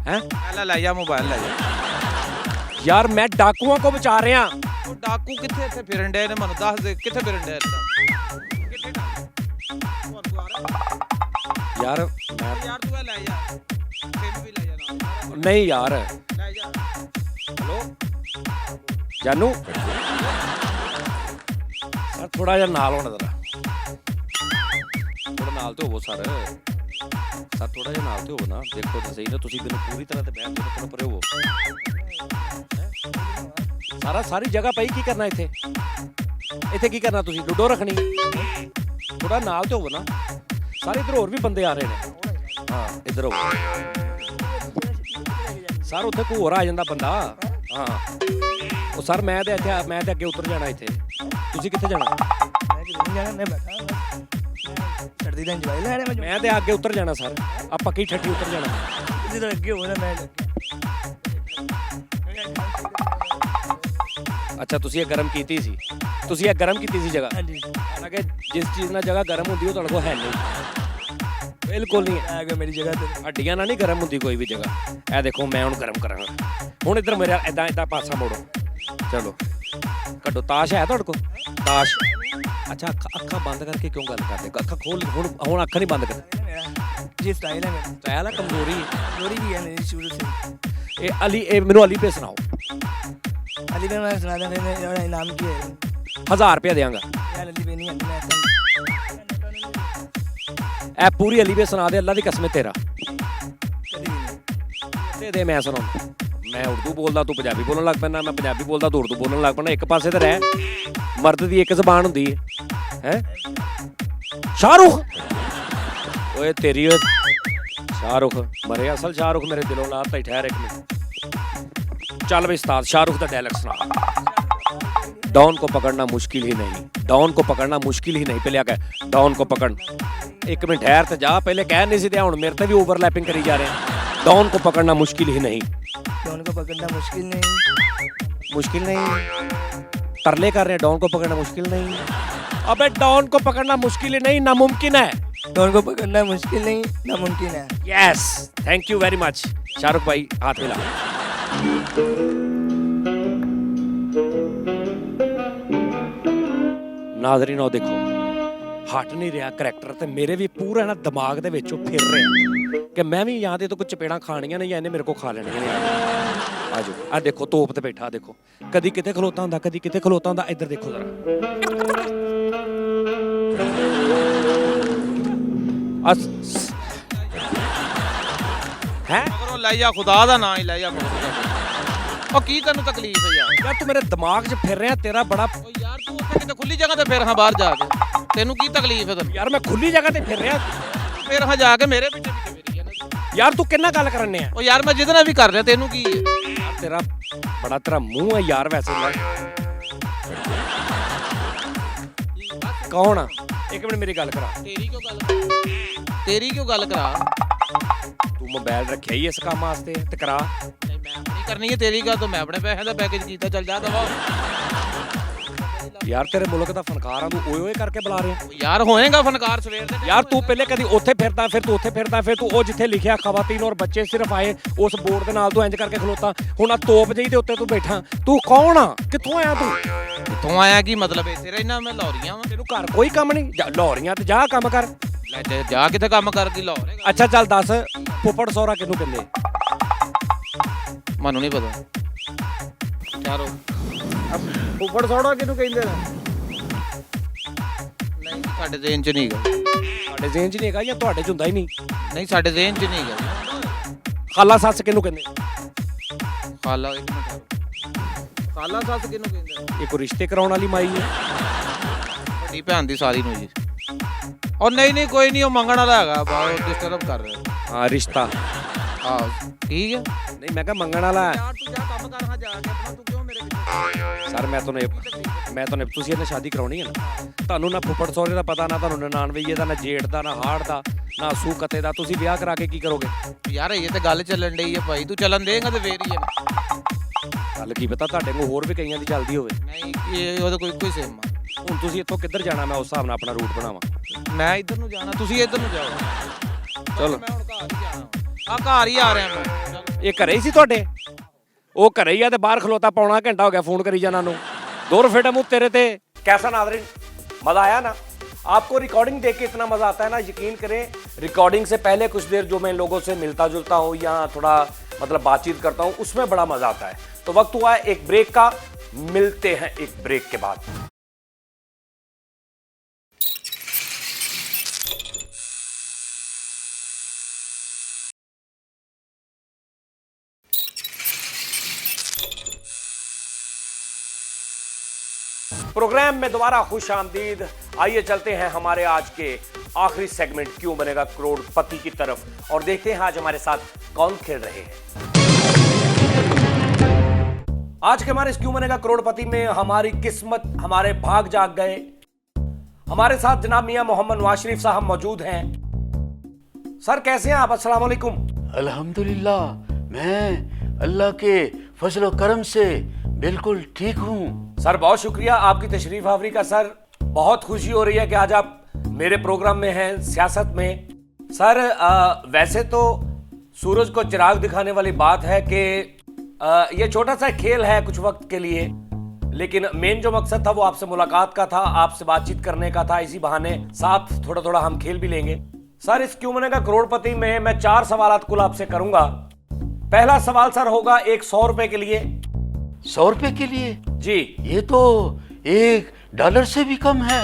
हैं? ਲੈ ਜਾ ਮੋਬਾਈਲ ਲੈ ਜਾ। यार मैं डाकुओं को बचा रहा। ਉਹ ਡਾਕੂ ਕਿੱਥੇ ਇੱਥੇ ਫਿਰਨ ਡੇ ਨੇ? ਮੈਨੂੰ ਦੱਸ ਦੇ ਕਿੱਥੇ ਫਿਰਨ ਡੇ यार मैं ਯਾਰ ਤੂੰ ਇਹ ਲੈ ਜਾ। ਤੈਨੂੰ ਵੀ ਲੈ ਜਾਣਾ ਨਹੀਂ ਯਾਰ ਲੈ ਜਾ ਹੈਲੋ ਜਾਨੂ ਸਰ ਥੋੜਾ ਜਿਹਾ ਨਾਲ ਹੋਣਾ ਜ਼ਰਾ ਥੋੜਾ ਨਾਲ ਤੇ ਹੋਵੋ ਸਰ ਥੋੜਾ ਜਿਹਾ ਨਾਲ ਤੇ ਹੋਵੋ ਨਾ ਦੇਖੋ ਤਾਂ ਸਹੀ ਨਾ ਤੁਸੀਂ ਮੈਨੂੰ ਪੂਰੀ ਤਰ੍ਹਾਂ ਤੇ ਬਹਿਣ ਤੋਂ ਪਰੇ ਹੋਵੋ ਸਾਰੀ ਜਗ੍ਹਾ ਪਈ ਕੀ ਕਰਨਾ ਇੱਥੇ ਕੀ ਕਰਨਾ ਤੁਸੀਂ ਲੁੱਡੋ ਰੱਖਣੀ ਥੋੜਾ ਨਾਲ ਤੇ ਹੋਵੋ ਨਾ ਸਾਰੇ ਇੱਧਰ ਹੋਰ ਵੀ ਬੰਦੇ ਆ ਰਹੇ ਨੇ ਹਾਂ ਇੱਧਰ ਹੋਵੋ ਸਰ ਉੱਥੇ ਕੋਈ ਹੋਰ ਆ ਜਾਂਦਾ ਬੰਦਾ ਹਾਂ ਉਹ ਸਰ ਮੈਂ ਤੇ ਅੱਗੇ ਉਤਰ ਜਾਣਾ ਇੱਥੇ ਤੁਸੀਂ ਕਿੱਥੇ ਜਾਣਾ ਮੈਂ ਤੇ ਅੱਗੇ ਉਤਰ ਜਾਣਾ ਸਰ ਆਪਾਂ ਕੀ ਠੱਠੀ ਉਤਰ ਜਾਣਾ ਅੱਛਾ ਤੁਸੀਂ ਇਹ ਗਰਮ ਕੀਤੀ ਸੀ ਜਗ੍ਹਾ ਹਾਲਾਂਕਿ ਜਿਸ ਚੀਜ਼ ਨਾਲ ਜਗ੍ਹਾ ਗਰਮ ਹੁੰਦੀ ਉਹ ਤੁਹਾਡੇ ਕੋਲ ਹੈ ਨਹੀਂ ਬਿਲਕੁਲ ਨਹੀਂ ਹੈ ਮੇਰੀ ਜਗ੍ਹਾ ਤੇ ਹੱਡੀਆਂ ਨਾਲ ਨਹੀਂ ਗਰਮ ਹੁੰਦੀ ਕੋਈ ਵੀ ਜਗ੍ਹਾ ਇਹ ਦੇਖੋ ਮੈਂ ਹੁਣ ਗਰਮ ਕਰਾਂਗਾ ਹੁਣ ਇੱਧਰ ਮੇਰਾ ਏਦਾਂ ਪਾਸਾ ਮੋੜੋ ਚਲੋ ਕੱਢੋ ਤਾਸ਼ ਹੈ ਤੁਹਾਡੇ ਕੋਲ ਤਾਸ਼ ਅੱਛਾ ਅੱਖਾਂ ਬੰਦ ਕਰਕੇ ਕਿਉਂ ਗੱਲ ਕਰਦੇ ਅੱਖਾਂ ਖੋਲ ਹੁਣ ਅੱਖਾਂ ਨਹੀਂ ਬੰਦ ਕਰ ਜੀ ਸਟਾਈਲ ਹੈ ਮੇਰਾ ਸਟਾਈਲ ਹੈ ਕਮਜ਼ੋਰੀ भी है मेरी शुरू से ਇਹ ਮੈਨੂੰ ਅਲੀ ਪੇ ਸੁਣਾਓ अली पे मैं सुना था मेरा इनाम की है 1000 ਰੁਪਏ ਦੇਵਾਂਗਾ यार अली पे नहीं आती मैं ਇਹ ਪੂਰੀ ਅਲੀ ਪੇ ਸੁਣਾ ਦੇ ਅੱਲਾ ਦੀ ਕਸਮ ਤੇਰਾ कभी नहीं ਦੇ ਮੈਂ ਸੁਣਾਉਂਦਾ ਮੈਂ ਉਰਦੂ ਬੋਲਦਾ ਤੂੰ ਪੰਜਾਬੀ ਬੋਲਣ ਲੱਗ ਪੈਂਦਾ ਮੈਂ ਪੰਜਾਬੀ ਬੋਲਦਾ ਤੂੰ ਉਰਦੂ ਬੋਲਣ ਲੱਗ ਪੈਂਦਾ ਇੱਕ ਪਾਸੇ ਤੇ ਰਹਿ ਮਰਦ ਦੀ ਇੱਕ ਜ਼ਬਾਨ ਹੁੰਦੀ ਹੈ ਸ਼ਾਹਰੁਖ ਓਏ ਤੇਰੀ ਸ਼ਾਹਰੁਖ ਮਰੇ ਅਸਲ ਸ਼ਾਹਰੁਖ ਮੇਰੇ ਦਿਲੋਂ ਲਾਤਾ ਹੀ ਠਹਿਰ ਇੱਕ ਮਿੰਟ चल भाई उस्ताद शाहरुख का डायलॉग सुना डॉन को पकड़ना मुश्किल ही नहीं पहले क्या डॉन को पकड़ एक मिनट ठहर तो जा पहले कह नहीं सी हुण मेरे ते भी ओवरलैपिंग करी जा रहे हैं डॉन को पकड़ना मुश्किल ही नहीं डॉन को पकड़ना मुश्किल नहीं तरले कर रहे हैं डॉन को पकड़ना मुश्किल नहीं अबे डॉन को पकड़ना मुश्किल ही नहीं नामुमकिन है डॉन को पकड़ना मुश्किल नहीं नामुमकिन है yes thank you very much Shahrukh भाई हाथ मिला ਨਾਜ਼ਰੀਨ ਉਹ ਦੇਖੋ ਹਟ ਨਹੀਂ ਰਿਹਾ ਕਰੈਕਟਰ ਤੇ ਮੇਰੇ ਵੀ ਪੂਰਾ ਨਾ ਦਿਮਾਗ ਦੇ ਵਿੱਚੋਂ ਫਿਰ ਰਿਹਾ ਕਿ ਮੈਂ ਵੀ ਜਾਂ ਤੇ ਤੋਂ ਕੁਝ ਚਪੇੜਾਂ ਖਾਣੀਆਂ ਨੇ ਜਾਂ ਇਹਨੇ ਮੇਰੇ ਕੋਲ ਖਾ ਲੈਣੀਆਂ ਨੇ ਆਜੋ ਆ ਦੇਖੋ ਤੋਪ ਤੇ ਬੈਠਾ ਦੇਖੋ ਕਦੀ ਕਿਤੇ ਖਲੋਤਾ ਹੁੰਦਾ ਇੱਧਰ ਦੇਖੋ ਜ਼ਰਾ ਹੈ ਮਗਰੋਂ ਲੈ ਜਾ ਖੁਦਾ ਦਾ ਨਾਂ ਹੀ ਲੈ ਜਾ ਉਹ ਕੀ ਤੈਨੂੰ ਤਕਲੀਫ ਹੈ ਯਾਰ ਤੂੰ ਮੇਰੇ ਦਿਮਾਗ 'ਚ ਫਿਰ ਰਿਹਾ ਤੇਰਾ ਬੜਾ ਓ ਯਾਰ ਤੂੰ ਉੱਥੇ ਕਿਤੇ ਖੁੱਲੀ ਜਗ੍ਹਾ ਤੇ ਫਿਰ ਹਾਂ ਬਾਹਰ ਜਾ ਕੇ ਤੈਨੂੰ ਕੀ ਤਕਲੀਫ ਹੈ ਤੈਨੂੰ ਯਾਰ ਮੈਂ ਖੁੱਲੀ ਜਗ੍ਹਾ ਤੇ ਫਿਰ ਰਿਹਾ ਫਿਰ ਹਾਂ ਜਾ ਕੇ ਮੇਰੇ ਪਿੱਛੇ ਫੇਰੀ ਜਾਣਾ ਯਾਰ ਤੂੰ ਕਿੰਨਾ ਗੱਲ ਕਰਨੇ ਆ ਓ ਯਾਰ ਮੈਂ ਜਿਹਦੇ ਨਾਲ ਵੀ ਕਰ ਰਿਹਾ ਤੈਨੂੰ ਕੀ ਹੈ ਯਾਰ ਤੇਰਾ ਬੜਾ ਤੇਰਾ ਮੂੰਹ ਹੈ ਯਾਰ ਵੈਸੇ ਮੈਂ ਕੌਣ ਆ ਇੱਕ ਮਿੰਟ ਮੇਰੀ ਗੱਲ ਕਰਾ ਤੇਰੀ ਕਿਉਂ ਗੱਲ ਕਰਾ ਤੂੰ ਮੋਬਾਈਲ ਰੱਖਿਆ ਹੀ ਇਸ ਕੰਮ ਵਾਸਤੇ ਤੇ ਕਰਾ ਨਹੀਂ ਮੈਂ ਨਹੀਂ ਕਰਨੀ ਹੈ ਤੇਰੀ ਗੱਲ ਤੋਂ ਮੈਂ ਆਪਣੇ ਪੈਸੇ ਦਾ ਪੈਕੇਜ ਕੀਤਾ ਚੱਲ ਜਾ ਦਵਾ ਯਾਰ ਤੇਰੇ ਮੁਲਕ ਦਾ ਫਨਕਾਰ ਆ ਤੂੰ ਓਏ ਕਰਕੇ ਬੁਲਾ ਰਿਹਾ ਯਾਰ ਹੋਏਗਾ ਫਨਕਾਰ ਸਵੇਰ ਦੇ ਯਾਰ ਤੂੰ ਪਹਿਲੇ ਕਦੀ ਉੱਥੇ ਫਿਰਦਾ ਫਿਰ ਤੂੰ ਉੱਥੇ ਫਿਰਦਾ ਫਿਰ ਤੂੰ ਉਹ ਜਿੱਥੇ ਲਿਖਿਆ ਖਵਾਤੀਨ ਔਰ ਬੱਚੇ ਸਿਰਫ ਆਏ ਉਸ ਬੋਰਡ ਦੇ ਨਾਲ ਤੂੰ ਇੰਜ ਕਰਕੇ ਖਲੋਤਾ ਹੁਣ ਆ ਤੋਪ ਜਿਹੀ ਦੇ ਉੱਤੇ ਤੂੰ ਬੈਠਾ ਤੂੰ ਕੌਣ ਆ ਕਿੱਥੋਂ ਆਇਆ ਤੂੰ ਕਿੱਥੋਂ ਆਇਆ ਕੀ ਮਤਲਬ ਹੈ ਤੇਰਾ ਇਹਨਾਂ ਮੈਂ ਲਾਹੌਰੀਆਂ ਵਾਂ ਤੈਨੂੰ ਘਰ ਕੋਈ ਕੰਮ ਨਹੀਂ ਲਾਹੌਰੀਆਂ ਤੇ ਜਾ ਕੰਮ ਕਰ ਲੈ ਜਾ ਕਿਤੇ ਕੰਮ ਕਰ ਕੀ ਲਾਹੌਰ ਹੈਗਾ ਅੱਛਾ ਚੱਲ ਦੱਸ ਪੁੱਪੜ ਸੋਹਰਾ ਕਿਹਨੂੰ ਕਹਿੰਦੇ ਮੈਨੂੰ ਨਹੀਂ ਪਤਾ ਚਾਰੋ ਪੁੱਪੜ ਸੋਹਰਾ ਕਿਹਨੂੰ ਕਹਿੰਦੇ ਨੇ ਨਹੀਂ ਸਾਡੇ ਜ਼ੇਨ ਚ ਨਹੀਂ ਹੈਗਾ ਸਾਡੇ ਜ਼ੇਨ 'ਚ ਨਹੀਂ ਹੈਗਾ ਜਾਂ ਤੁਹਾਡੇ 'ਚ ਹੁੰਦਾ ਹੀ ਨਹੀਂ ਨਹੀਂ ਸਾਡੇ ਜ਼ੇਨ ਚ ਨਹੀਂ ਹੈਗਾ ਖਾਲਾ ਸੱਸ ਕਿਹਨੂੰ ਕਹਿੰਦੇ ਖਾਲਾ ਇੱਕ ਮਿੰਟ ਖਾਲਾ ਸੱਸ ਕਿਹਨੂੰ ਕਹਿੰਦੇ ਇਹ ਕੋਈ ਰਿਸ਼ਤੇ ਕਰਾਉਣ ਵਾਲੀ ਮਾਈ ਹੈ ਵੱਡੀ ਭੈਣ ਦੀ ਸਾਲੀ ਨੂੰ ਜੀ ਉਹ ਨਹੀਂ ਕੋਈ ਨਹੀਂ ਉਹ ਮੰਗਣ ਵਾਲਾ ਹੈਗਾ ਬਹੁਤ ਡਿਸਟਰਬ ਕਰ ਰਿਹਾ ਹਾਂ ਰਿਸ਼ਤਾ ਆਹ ਠੀਕ ਹੈ ਨਹੀਂ ਮੈਂ ਕਿਹਾ ਮੰਗਣ ਵਾਲਾ ਹੈ ਯਾਰ ਤੂੰ ਜਾ ਕੰਮ ਕਰ ਹਾਂ ਜਾ ਕੇ ਆਪਣਾ ਤੂੰ ਕਿਉਂ ਮੇਰੇ ਪਿੱਛੇ ਸਰ ਮੈਂ ਤੁਹਾਨੂੰ ਤੁਸੀਂ ਇਹਨੇ ਸ਼ਾਦੀ ਕਰਾਉਣੀ ਹੈ ਨਾ ਤੁਹਾਨੂੰ ਨਾ ਫੁੱਫੜ ਸਹੁਰੇ ਦਾ ਪਤਾ ਨਾ ਤੁਹਾਨੂੰ ਨਨਾਣਵਈਏ ਦਾ ਨਾ ਜੇਠ ਦਾ ਨਾ ਹਾੜ ਦਾ ਨਾ ਸੂਕਤੇ ਦਾ ਤੁਸੀਂ ਵਿਆਹ ਕਰਾ ਕੇ ਕੀ ਕਰੋਗੇ ਯਾਰ ਇਹ ਤੇ ਗੱਲ ਚੱਲਣ ਡਈ ਹੈ ਭਾਈ ਤੂੰ ਚੱਲਣ ਦੇਗਾ ਤੇ ਫੇਰ ਹੀ ਹੈ ਗੱਲ ਕੀ ਪਤਾ ਤੁਹਾਡੇ ਕੋਲ ਹੋਰ ਵੀ ਕਈਆਂ ਦੀ ਚੱਲਦੀ ਹੋਵੇ ਨਹੀਂ ਇਹ ਉਹਦਾ ਕੋਈ ਸੇਮ ਆ ਹੁਣ ਤੁਸੀਂ ਇੱਥੋਂ ਕਿੱਧਰ ਜਾਣਾ ਮੈਂ ਉਸ ਹਿਸਾਬ ਨਾਲ ਆਪਣਾ ਰੂਟ ਬਣਾਵਾਂ ਮੈਂ ਇੱਧਰ ਨੂੰ ਜਾਣਾ ਤੁਸੀਂ ਇੱਧਰ ਨੂੰ ਜਾਓ ਚਲੋ ਮੈਂ ਹੁਣ ਘਰ ਹੀ ਜਾਣਾ ਆ ਘਰ ਹੀ ਆ ਰਿਹਾ ਮੈਂ ਇਹ ਘਰੇ ਹੀ ਸੀ ਤੁਹਾਡੇ ਉਹ ਘਰੇ ਹੀ ਆ ਤੇ ਬਾਹਰ ਖਲੋਤਾ ਪੌਣਾ ਘੰਟਾ ਹੋ ਗਿਆ ਫੋਨ ਕਰੀ ਜਾਣਾ ਨੂੰ 2 ਰੁਪਏ ਦਾ ਮੂੰਹ ਤੇਰੇ ਤੇ ਕੈਸਾ ਨਾਜ਼ਰੀਨ ਮਜ਼ਾ ਆਇਆ ਨਾ आपको रिकॉर्डिंग देख के इतना मजा आता है ना, यकीन करें रिकॉर्डिंग से पहले कुछ देर जो मैं लोगों से मिलता जुलता हूँ या थोड़ा मतलब बातचीत करता हूँ उसमें बड़ा मजा आता है। तो वक्त हुआ है एक ब्रेक का, मिलते हैं एक ब्रेक के बाद। प्रोग्राम में दोबारा खुश आमदीद। आइए चलते हैं हमारे आज के आखिरी सेगमेंट क्यों बनेगा करोड़पति की तरफ और देखते हैं आज हमारे साथ कौन खेल रहे हैं। आज के हमारे क्यों बनेगा करोड़पति में हमारी किस्मत, हमारे भाग जाग गए। हमारे साथ जनाब मियां मोहम्मद नवाज शरीफ साहब मौजूद हैं। सर कैसे हैं आप? अस्सलाम वालेकुम। अल्हम्दुलिल्लाह, मैं अल्लाह के फजल करम से बिल्कुल ठीक हूँ। सर बहुत शुक्रिया आपकी तशरीफ आवरी का। सर बहुत खुशी हो रही है कि आज आप मेरे प्रोग्राम में हैं, सियासत में। सर वैसे तो सूरज को चिराग दिखाने वाली बात है कि ये छोटा सा खेल है कुछ वक्त के लिए, लेकिन मेन जो मकसद था वो आपसे मुलाकात का था, आपसे बातचीत करने का था। इसी बहाने साथ थोड़ा थोड़ा हम खेल भी लेंगे। सर इस क्यों बनेगा करोड़पति में मैं 4 सवाल कुल आपसे करूंगा। पहला सवाल सर होगा एक 100 रुपए के लिए। 100 रुपए के लिए? जी। ये तो $1 से भी कम है,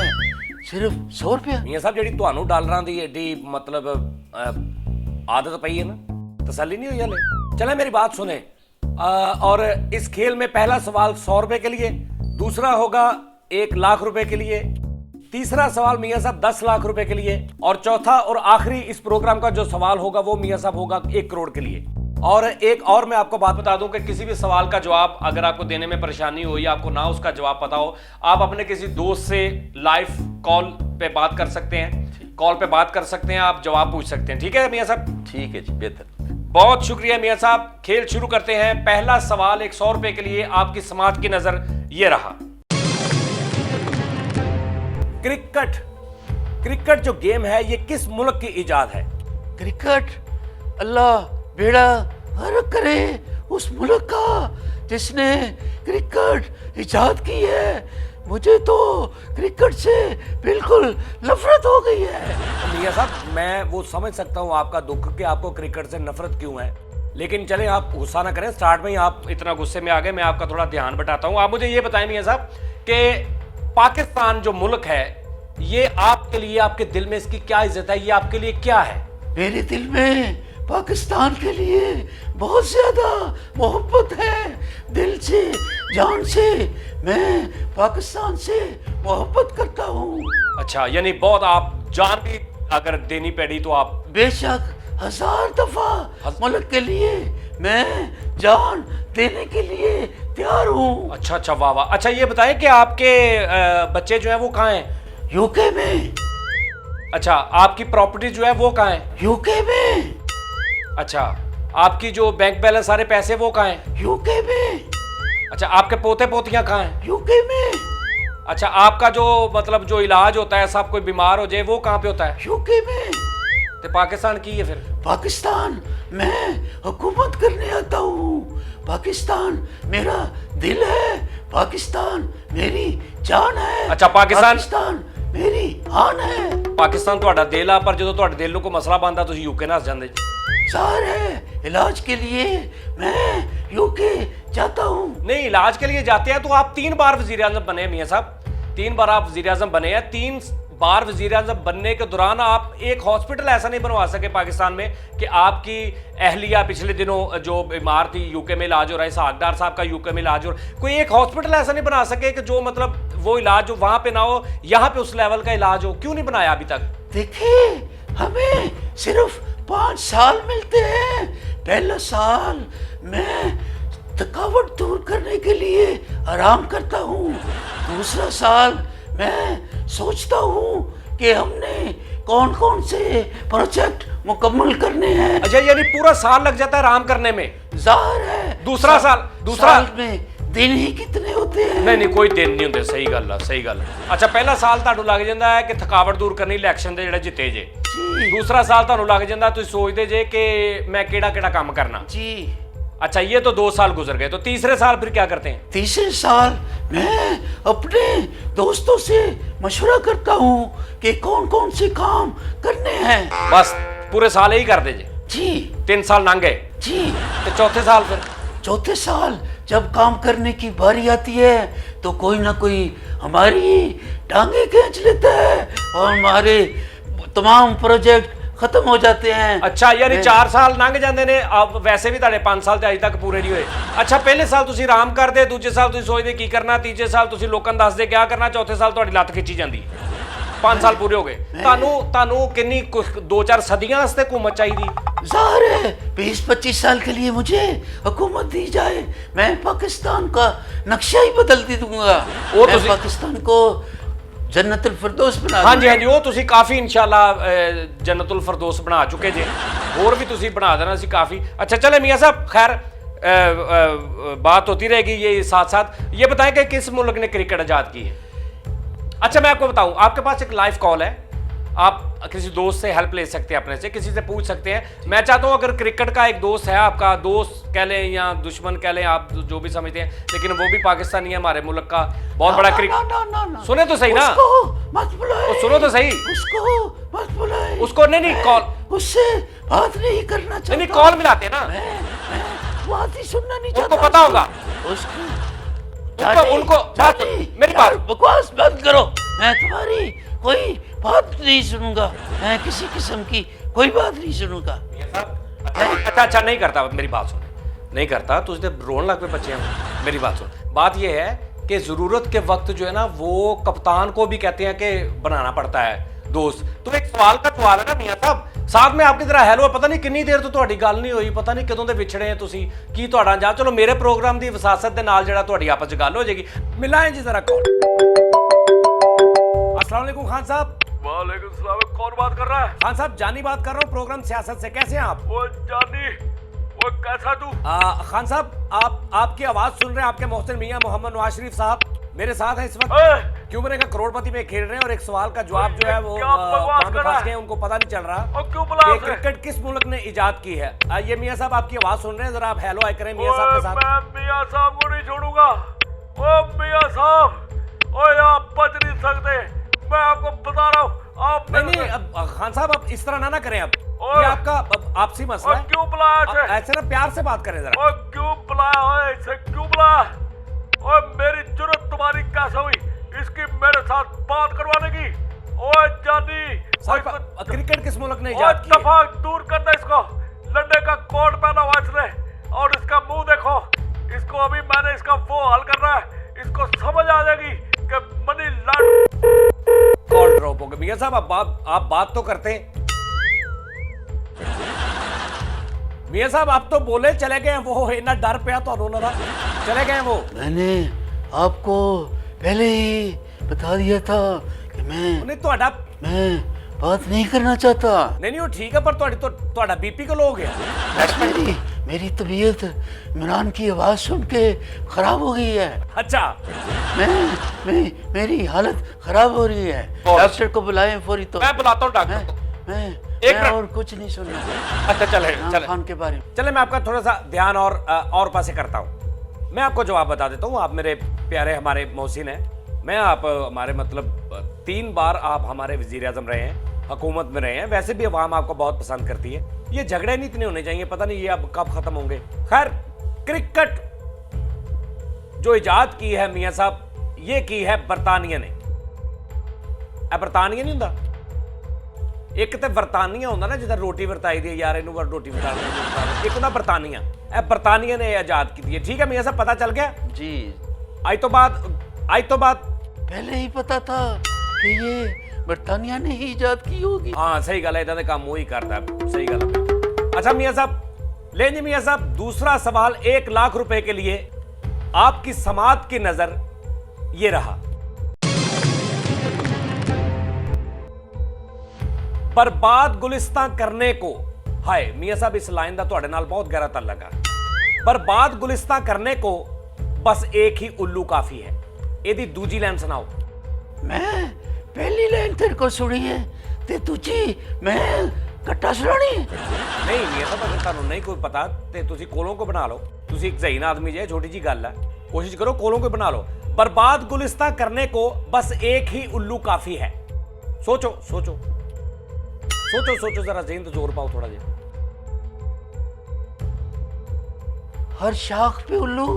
सिर्फ 100 रुपया। मियां साहब जी ਤੁਹਾਨੂੰ ਡਾਲਰਾਂ ਦੀ ਏਡੀ मतलब आदत पई है ना, तसल्ली नहीं हुई हले। चले मेरी बात सुने। और इस खेल में पहला सवाल 100 रुपए के लिए, दूसरा होगा 1 लाख रुपए के लिए, तीसरा सवाल मियां साहब 10 लाख रुपए के लिए, और चौथा और आखिरी इस प्रोग्राम का जो सवाल होगा वो मियां साहब होगा 1 करोड़ के लिए। और एक और मैं आपको बात बता दूं कि किसी भी सवाल का जवाब अगर आपको देने में परेशानी हो या आपको ना उसका जवाब पता हो, आप अपने किसी दोस्त से लाइव कॉल पे बात कर सकते हैं, कॉल पे बात कर सकते हैं, आप जवाब पूछ सकते हैं। ठीक है मियां साहब? ठीक है जी, बेहतर। बहुत शुक्रिया मियां साहब। खेल शुरू करते हैं। पहला सवाल एक 100 रुपए के लिए, आपकी समाज की नजर ये रहा। क्रिकेट, क्रिकेट जो गेम है ये किस मुल्क की इजाद है? क्रिकेट? अल्लाह बेड़ा गर्क करे उस मुल्क का जिसने क्रिकेट इजाद की है। मुझे तो क्रिकेट से बिल्कुल नफरत हो गई है। मियां साहब मैं वो समझ सकता हूँ आपका दुख कि आपको क्रिकेट से नफरत क्यों है, लेकिन चलें आप गुस्सा ना करें। स्टार्ट में ही आप इतना गुस्से में आ गए, मैं आपका थोड़ा ध्यान बटाता हूँ। आप मुझे ये बताएं मियां साहब कि पाकिस्तान जो मुल्क है ये आपके लिए, आपके दिल में इसकी क्या इज्जत है, ये आपके लिए क्या है? मेरे दिल में पाकिस्तान के लिए बहुत ज्यादा मोहब्बत है। दिल से, जान से मैं पाकिस्तान से मोहब्बत करता हूँ। अच्छा, यानी बहुत आप जान भी अगर देनी पड़ी तो आप? बेशक, 1000 दफा मुल्क के लिए मैं जान देने के लिए तैयार हूँ। अच्छा अच्छा, वाह वाह। अच्छा ये बताएं कि आपके बच्चे जो है वो कहाँ हैं? यूके में। अच्छा, आपकी प्रॉपर्टी जो है वो कहाँ है? यूके में। अच्छा, आपकी जो बैंक बैलेंस सारे पैसे वो कहाँ हैं? यूके में। अच्छा, आपके पोते पोतियां कहाँ हैं? यूके में। अच्छा, आपका जो मतलब जो इलाज होता है, सब कोई बीमार हो जाए वो कहाँ पे होता है? यूके में। तो पाकिस्तान की है फिर? पाकिस्तान मैं हुकूमत करने आता हूँ। पाकिस्तान मेरा दिल है, पाकिस्तान मेरी जान है। अच्छा, पाकिस्तान मेरी आन है। पाकिस्तान ਤੁਹਾਡਾ ਦਿਲ ਆ, ਪਰ ਜਦੋਂ ਤੁਹਾਡੇ ਦਿਲ ਨੂੰ ਕੋਈ ਮਸਲਾ ਬਣਦਾ ਤੁਸੀਂ यूके ਨਾਲ ਜਾਂਦੇ ਜੀ। जार है, इलाज के लिए मैं यूके जाता हूँ। नहीं, इलाज के लिए जाते हैं तो आप 3 बार वजीर आजम बने मियाँ साहब, 3 बार आप वजीर आजम बने हैं। 3 बार वजीर आजम बनने के दौरान आप एक हॉस्पिटल ऐसा नहीं बनवा सके पाकिस्तान में कि आपकी अहलिया पिछले दिनों जो बीमार थी यूके में इलाज हो रहा है, इसहाकडार साहब का यूके में इलाज हो रहा है, कोई एक हॉस्पिटल ऐसा नहीं बना सके कि जो मतलब वो इलाज जो वहां पे ना हो, यहाँ पे उस लेवल का इलाज हो? क्यों नहीं बनाया अभी तक? देखिए, हमें सिर्फ 5 साल मिलते हैं। पहला साल मैं थकावट दूर करने के लिए आराम करता हूँ। दूसरा साल मैं सोचता हूँ कि हमने कौन कौन से प्रोजेक्ट मुकम्मल करने हैं। अच्छा, यानी पूरा साल लग जाता है आराम करने में? जाहिर है। दूसरा साल में दिन ही कितने होते हैं? नहीं कोई दिन नहीं होंगे। सही गल है, सही गल। अच्छा, पहला साल ਤੁਹਾਨੂੰ ਲੱਗ ਜਾਂਦਾ ਹੈ ਕਿ ਥਕਾਵਟ ਦੂਰ ਕਰਨੀ ਇਲੈਕਸ਼ਨ ਦੇ ਜਿਹੜੇ ਜਿੱਤੇ ਜੇ। ਦੂਸਰਾ ਸਾਲ ਤੁਹਾਨੂੰ ਲੱਗ ਜਾਂਦਾ ਤੁਸੀਂ ਸੋਚਦੇ ਜੇ ਕਿ ਮੈਂ ਕਿਹੜਾ ਕਿਹੜਾ ਕੰਮ ਕਰਨਾ। ਜੀ। अच्छा, ये तो 2 साल गुजर गए, तो तीसरे साल फिर क्या करते हैं? तीसरे साल मैं अपने दोस्तों से मशवरा करता हूँ कि कौन कौन से काम करने हैं। बस पूरे साल यही कर दीजिए? जी। 3 साल नांगे? जी। तो चौथे साल फिर? चौथे साल जब काम करने की बारी आती है तो कोई ना कोई हमारी टांगे खींच लेता है और हमारे तमाम प्रोजेक्ट खत्म हो जाते हैं। अच्छा, यानी 4 साल लंघ ਜਾਂਦੇ ਨੇ, ਆਪ ਵੈਸੇ ਵੀ ਤੁਹਾਡੇ 5 ਸਾਲ ਤੇ ਅਜੇ ਤੱਕ ਪੂਰੇ ਨਹੀਂ ਹੋਏ। ਅੱਛਾ, ਪਹਿਲੇ ਸਾਲ ਤੁਸੀਂ ਆਰਾਮ ਕਰਦੇ, ਦੂਜੇ ਸਾਲ ਤੁਸੀਂ ਸੋਚਦੇ ਕੀ ਕਰਨਾ, ਤੀਜੇ ਸਾਲ ਤੁਸੀਂ ਲੋਕਾਂ ਨੂੰ ਦੱਸਦੇ ਕੀ ਕਰਨਾ, ਚੌਥੇ ਸਾਲ ਤੁਹਾਡੀ ਲੱਤ ਖਿੱਚੀ ਜਾਂਦੀ। 5 ਸਾਲ ਪੂਰੇ ਹੋ ਗਏ। ਤੁਹਾਨੂੰ ਕਿੰਨੀ 2-4 सदियां वास्ते हुकूमत चाहिए? ज़ाहिर है 20-25 साल के लिए मुझे हुकूमत दी जाए, मैं पाकिस्तान का नक्शा ही बदल दी दूंगा। मैं पाकिस्तान को जन्नतुल फिरदौस बना। हाँ जी, हाँ जी, वो तुसी काफ़ी इंशाल्लाह जन्नतुल फिरदौस बना चुके जे, और भी तुसी बना देना सी काफ़ी। अच्छा चले मियाँ साहब, खैर बात होती रहेगी ये साथ साथ। ये बताएं कि किस मुल्क ने क्रिकेट आज़ाद की है? अच्छा, मैं आपको बताऊं, आपके पास एक लाइव कॉल है, आप किसी दोस्त से हेल्प ले सकते हैं, अपने से किसी से पूछ सकते हैं। मैं चाहता हूं अगर क्रिकेट का एक दोस्त है, आपका दोस्त कह लें या दुश्मन कह लें, आप जो भी समझते हैं, लेकिन वो भी पाकिस्तानी है, हमारे मुल्क का बहुत बड़ा क्रिकेट। सुने तो सही ना, मत बुलाए, सुनो तो सही, उसको मत बुलाए, उसको नहीं कॉल, उससे बात नहीं करना चाहता। नहीं कॉल मिलाते ना, बात ही सुनना नहीं चाहता। उनको पता होगा, उनको मेरी बात, बकवास बंद करो। मैं तुम्हारी कोई बात नहीं सुनूंगा, मैं किसी किस्म की कोई बात नहीं सुनूंगा। अच्छा नहीं करता, मेरी बात सुन, नहीं करता, तुझे रोन लग पे बच्चे हैं। मेरी बात सुन, बात ये है कि जरूरत के वक्त जो है ना, वो कप्तान को भी कहते हैं कि बनाना पड़ता है दोस्त। तो एक सवाल का सवाल है ना मियाँ साहब, साथ में आपकी तरह हैलो, पता नहीं कितनी देर तो ਤੁਹਾਡੀ ਗੱਲ ਨਹੀਂ ਹੋਈ, पता नहीं कदों ਦੇ ਵਿਛੜੇ ਆ ਤੁਸੀਂ, ਕੀ ਤੁਹਾਡਾ ਅੰਜਾਮ। ਚਲੋ ਮੇਰੇ ਪ੍ਰੋਗਰਾਮ ਦੀ ਵਿਸਾਸਤ ਦੇ ਨਾਲ ਜਿਹੜਾ ਤੁਹਾਡੀ ਆਪਸ ਚ ਗੱਲ ਹੋ ਜਾਏਗੀ। ਮਿਲਾਏ ਜੀ ਜ਼ਰਾ ਕੌਣ। अस्सलाम वालेकुम खान साहब। वालेकुम सलाम, कौन बात कर रहा है? खान साहब जानी बात कर रहा हूँ, प्रोग्राम सियासत से। कैसे हैं आप? वो जानी, वो कैसा तू? खान साहब आपकी आवाज सुन रहे हैं, आपके मोहसिन मियाँ मोहम्मद नवाज शरीफ साहब मेरे साथ हैं इस वक्त। क्यों मैंने कहा करोड़पति में खेल रहे हैं और एक सवाल का जवाब जो है वो फंस गए, उनको पता नहीं चल रहा कि क्रिकेट किस मुल्क ने इजाद की है। ये मियाँ साहब आपकी आवाज सुन रहे हैं, जरा आप हेलो आए करें मियाँ साहब के साथ। मैं मियाँ साहब को नहीं छोड़ूंगा। ओ मियाँ साहब, ओए आप बच नहीं सकते, मैं आपको बता रहा हूँ। आप नहीं अब खान साहब आप इस तरह ना करें, अब ये आपका आपसी मसला है। क्यों बुलाया ऐसे ना प्यार से बात करें जरा। क्यों बुलाया, इसे क्यों बुलाया? ओए मेरी जुर्रत तुम्हारी कैसे हुई इसकी मेरे साथ बात करवाने की? ओए जानी, क्रिकेट किस मुल्क ने इजाद की है? तफाक दूर कर दे इसको, लंडे का कोट पहना हुआ इसने, और इसका मुंह देखो, इसको अभी मैंने इसका वो हल करना है, इसको समझ आ जाएगी कि मनी कॉल ड्रॉप हो गया। मियाँ साहब आप बात तो करते हैं। मियाँ साहब आप तो बोले चले गए, वो इतना डर पिया तो चले गए वो। मैंने आपको पहले ही बता दिया था कि मैं बात नहीं करना चाहता। नहीं वो ठीक है, पर ਤੁਹਾਡਾ बीपी को लो हो गया। मेरी तबीयत इमरान की आवाज सुन के खराब हो गई है। अच्छा, मेरी हालत खराब हो रही है, डॉक्टर को बुलाएं फौरी। तो मैं बुलाता हूँ डॉक्टर को। मैं और कुछ नहीं सुनना। अच्छा चले खान के बारे में चले, मैं आपका थोड़ा सा ध्यान और पासे करता हूँ। मैं आपको जवाब बता देता हूँ, आप मेरे प्यारे हमारे मोहसिन हैं, मैं आप हमारे मतलब 3 बार आप हमारे वजीर आजम रहे हैं, हुकूमत में रहे हैं, वैसे भी अवाम आपको बहुत पसंद करती है। ये झगड़े नहीं इतने होने चाहिए, पता नहीं ये अब कब खत्म होंगे। खैर, क्रिकेट जो इजाद की है मियाँ साहब, ये की है बरतानिया ने। बरतानिया नहीं होता, एक तो बरतानिया होता ना जिधर रोटी वरताई दी यार, इनू रोटी वरता, एक होता बरतानिया। बरतानिया ने आजाद की है। ठीक है मियाँ साहब, पता चल गया जी। आज तो बात पहले ही पता था कि ये बरतानिया ने ही इजाद की होगी। हाँ सही गल है, इधर काम वो ही करता है, सही गल है। अच्छा मियाँ साहब, ले जी मियाँ साहब, दूसरा सवाल 1 लाख रुपए के लिए आपकी समात की नजर ये रहा। बर्बाद गुलिस्तान करने को, हाय मियाँ साहब इस लाइन का तुहाडे नाल बहुत गहरा ताल्लुक है। बर्बाद गुलिस्तान करने को बस एक ही उल्लू काफी है। ਇਹਦੀ दूजी लाइन सुनाओ। मैं पहली लाइन तेरे को सुनी है ते दूजी मैं ਕੱਟਾ ਸੁਣਾਣੀ ਨਹੀਂ ਮੀਆਂ ਸਾਹਿਬ ਅਗਰ ਤੁਹਾਨੂੰ ਨਹੀਂ ਕੋਈ ਪਤਾ ਤੇ ਤੁਸੀਂ ਕੋਲੋਂ ਕੋ ਬਣਾ ਲਓ। ਤੁਸੀਂ ਇੱਕ ਜ਼ਹੀਨ ਆਦਮੀ ਜੇ, छोटी जी गल है, कोशिश करो कोलों को बना लो। बर्बाद गुलिस्तां करने को बस एक ही उल्लू काफी है। सोचो सोचो सोचो सोचो, जरा ज़हन तो जोर पाओ थोड़ा जी। हर शाख पे उल्लू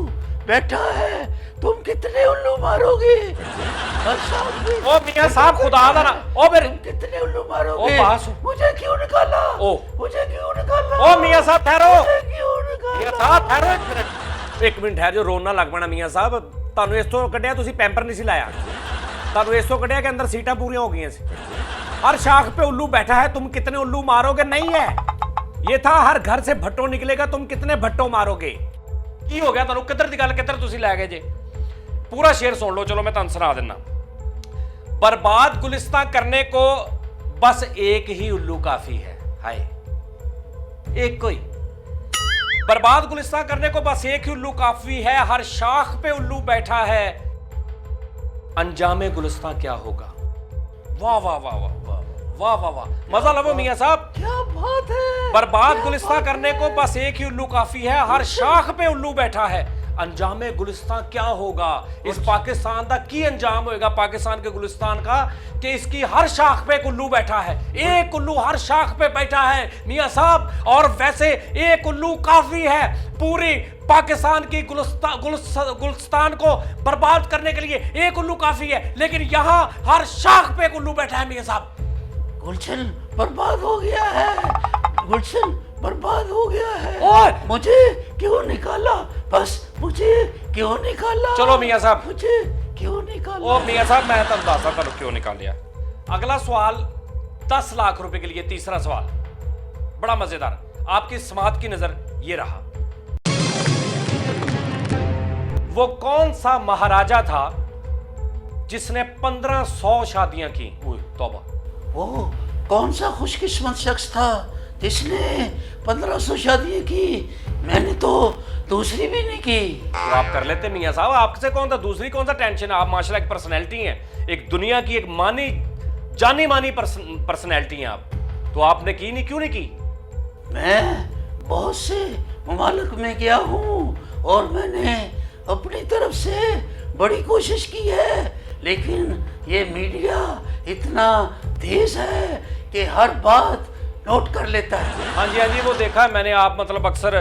बैठा है, तुम कितने उल्लू मारोगे? हर शाख पे ओ मियां साहब खुदा दा ना, ओ मेरे तुम कितने उल्लू मारोगे? ओ बास मुझे क्यों निकाला? ओ मुझे क्यों निकाला? ओ मियां साहब ठहरो, मुझे क्यों निकाला? मियां साहब ठहरो एक मिनट ठहर जो, रोना लग पैना मियां साहब। ਤੁਹਾਨੂੰ ਇਸ ਤੋਂ ਕੱਢਿਆ ਤੁਸੀਂ ਪੈਂਪਰ नहीं सी लाया, ਤੁਹਾਨੂੰ ਇਸ ਤੋਂ ਕੱਢਿਆ कि अंदर सीटां पूरियां हो गई सी। हर शाख पे उल्लू बैठा है, तुम कितने उल्लू मारोगे नहीं है, ये था हर घर से भट्टो निकलेगा, तुम कितने भट्टो मारोगे। ਕੀ ਹੋ ਗਿਆ ਤੁਹਾਨੂੰ? ਕਿੱਧਰ ਦੀ ਗੱਲ ਕਿੱਧਰ ਤੁਸੀਂ ਲੈ ਗਏ ਜੇ? ਪੂਰਾ ਸ਼ੇਰ ਸੁਣ ਲਓ, ਚਲੋ ਮੈਂ ਤੁਹਾਨੂੰ ਸੁਣਾ ਦਿੰਨਾ। बर्बाद गुलिस्तां करने को बस एक ही उल्लू काफी है। हाय एक कोई बर्बाद गुलिस्तां करने को बस एक ही उल्लू काफी है, हर शाख पे उल्लू बैठा है, अंजामे गुलिस्तां क्या होगा। वाह वाह वाह वाह वाह वाह वाह वाह, मजा लवो मियां साहब, क्या बात है। बर्बाद गुलिस्तां करने को बस एक ही उल्लू काफी है, हर शाख पे उल्लू बैठा है, अंजामे गुलिस्तां क्या होगा। इस पाकिस्तान का की अंजाम होएगा, पाकिस्तान के गुलिस्तान का, कि इसकी हर शाख पे एक उल्लू बैठा है। एक उल्लू हर शाख पे बैठा है मियां साहब, और वैसे एक उल्लू काफी है पूरी पाकिस्तान की गुलिस्तान को बर्बाद करने के लिए। एक उल्लू काफी है, लेकिन यहाँ हर शाख पे एक उल्लू बैठा है मियां साहब। गुलशन बर्बाद हो गया है, गुलशन बर्बाद हो गया है। ओए! मुझे क्यों निकाला? बस मुझे क्यों निकाला? चलो मियां साहब, मुझे क्यों निकाला? ओ मियां साहब मैं तुम दसा तुम क्यों निकाल लिया। अगला सवाल 10 लाख रुपए के लिए, तीसरा सवाल बड़ा मजेदार, आपकी समात की नजर ये रहा। वो कौन सा महाराजा था जिसने 1500 शादियां की? तौबा। वो कौन सा खुशकिस्मत शख्स था जिसने 1500 शादियां की? मैंने तो दूसरी भी नहीं की। तो आप कर लेते मियां साहब, आपसे कौन सा दूसरी कौन सा टेंशन है? आप माशाल्लाह एक पर्सनैलिटी हैं, एक दुनिया की एक मानी जानी मानी पर्सनैलिटी हैं आप, तो आपने की नहीं, क्यों नहीं की? मैं बहुत से ममालिक में गया हूँ और मैंने अपनी तरफ से बड़ी कोशिश की है, लेकिन ये मीडिया इतना तेज है कि हर बात नोट कर लेता है। हाँ जी वो देखा है मैंने। आप मतलब अक्सर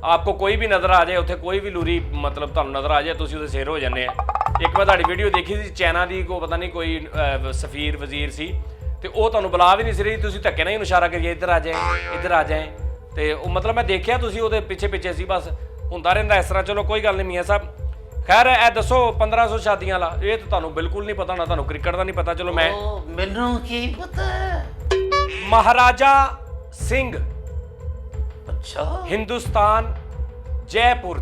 आपको कोई भी नज़र आ जाए, उत्थे कोई भी लूरी मतलब ਤੁਹਾਨੂੰ नज़र आ जाए, ਤੁਸੀਂ ਉਹਦੇ ਸਿਰ ਹੋ ਜਾਂਦੇ ਆ। ਇੱਕ ਮੈਂ ਤੁਹਾਡੀ ਵੀਡੀਓ ਦੇਖੀ ਸੀ ਚਾਈਨਾ ਦੀ, ਕੋ ਪਤਾ ਨਹੀਂ ਕੋਈ ਸਫੀਰ ਵਜ਼ੀਰ ਸੀ, ਤੇ ਉਹ ਤੁਹਾਨੂੰ ਬੁਲਾ ਵੀ ਨਹੀਂ ਸੀ ਰਹੀ, ਤੁਸੀਂ ਧੱਕੇ ਨਾਲ ਹੀ ਇਸ਼ਾਰਾ ਕਰੀਏ ਇੱਧਰ ਆ ਜਾਏ ਇੱਧਰ ਆ ਜਾਏ, ਤੇ ਉਹ ਮਤਲਬ ਮੈਂ ਦੇਖਿਆ ਤੁਸੀਂ ਉਹਦੇ ਪਿੱਛੇ ਪਿੱਛੇ ਸੀ, ਬਸ ਹੁੰਦਾ ਰਹਿੰਦਾ ਇਸ ਤਰ੍ਹਾਂ। ਚਲੋ ਕੋਈ ਗੱਲ ਨਹੀਂ ਮੀਆਂ ਸਾਹਿਬ, ਖੈਰ ਇਹ ਦੱਸੋ 1500 ਸ਼ਾਦੀਆਂ ਵਾਲਾ, ਇਹ ਤਾਂ ਤੁਹਾਨੂੰ ਬਿਲਕੁਲ ਨਹੀਂ ਪਤਾ, ਨਾ ਤੁਹਾਨੂੰ ਕ੍ਰਿਕਟ ਦਾ ਨਹੀਂ ਪਤਾ। ਚਲੋ ਮੈਂ ਮੈਨੂੰ ਕੀ ਪਤਾ ਹੈ। महाराजा सिंह, अच्छा हिंदुस्तान जयपुर,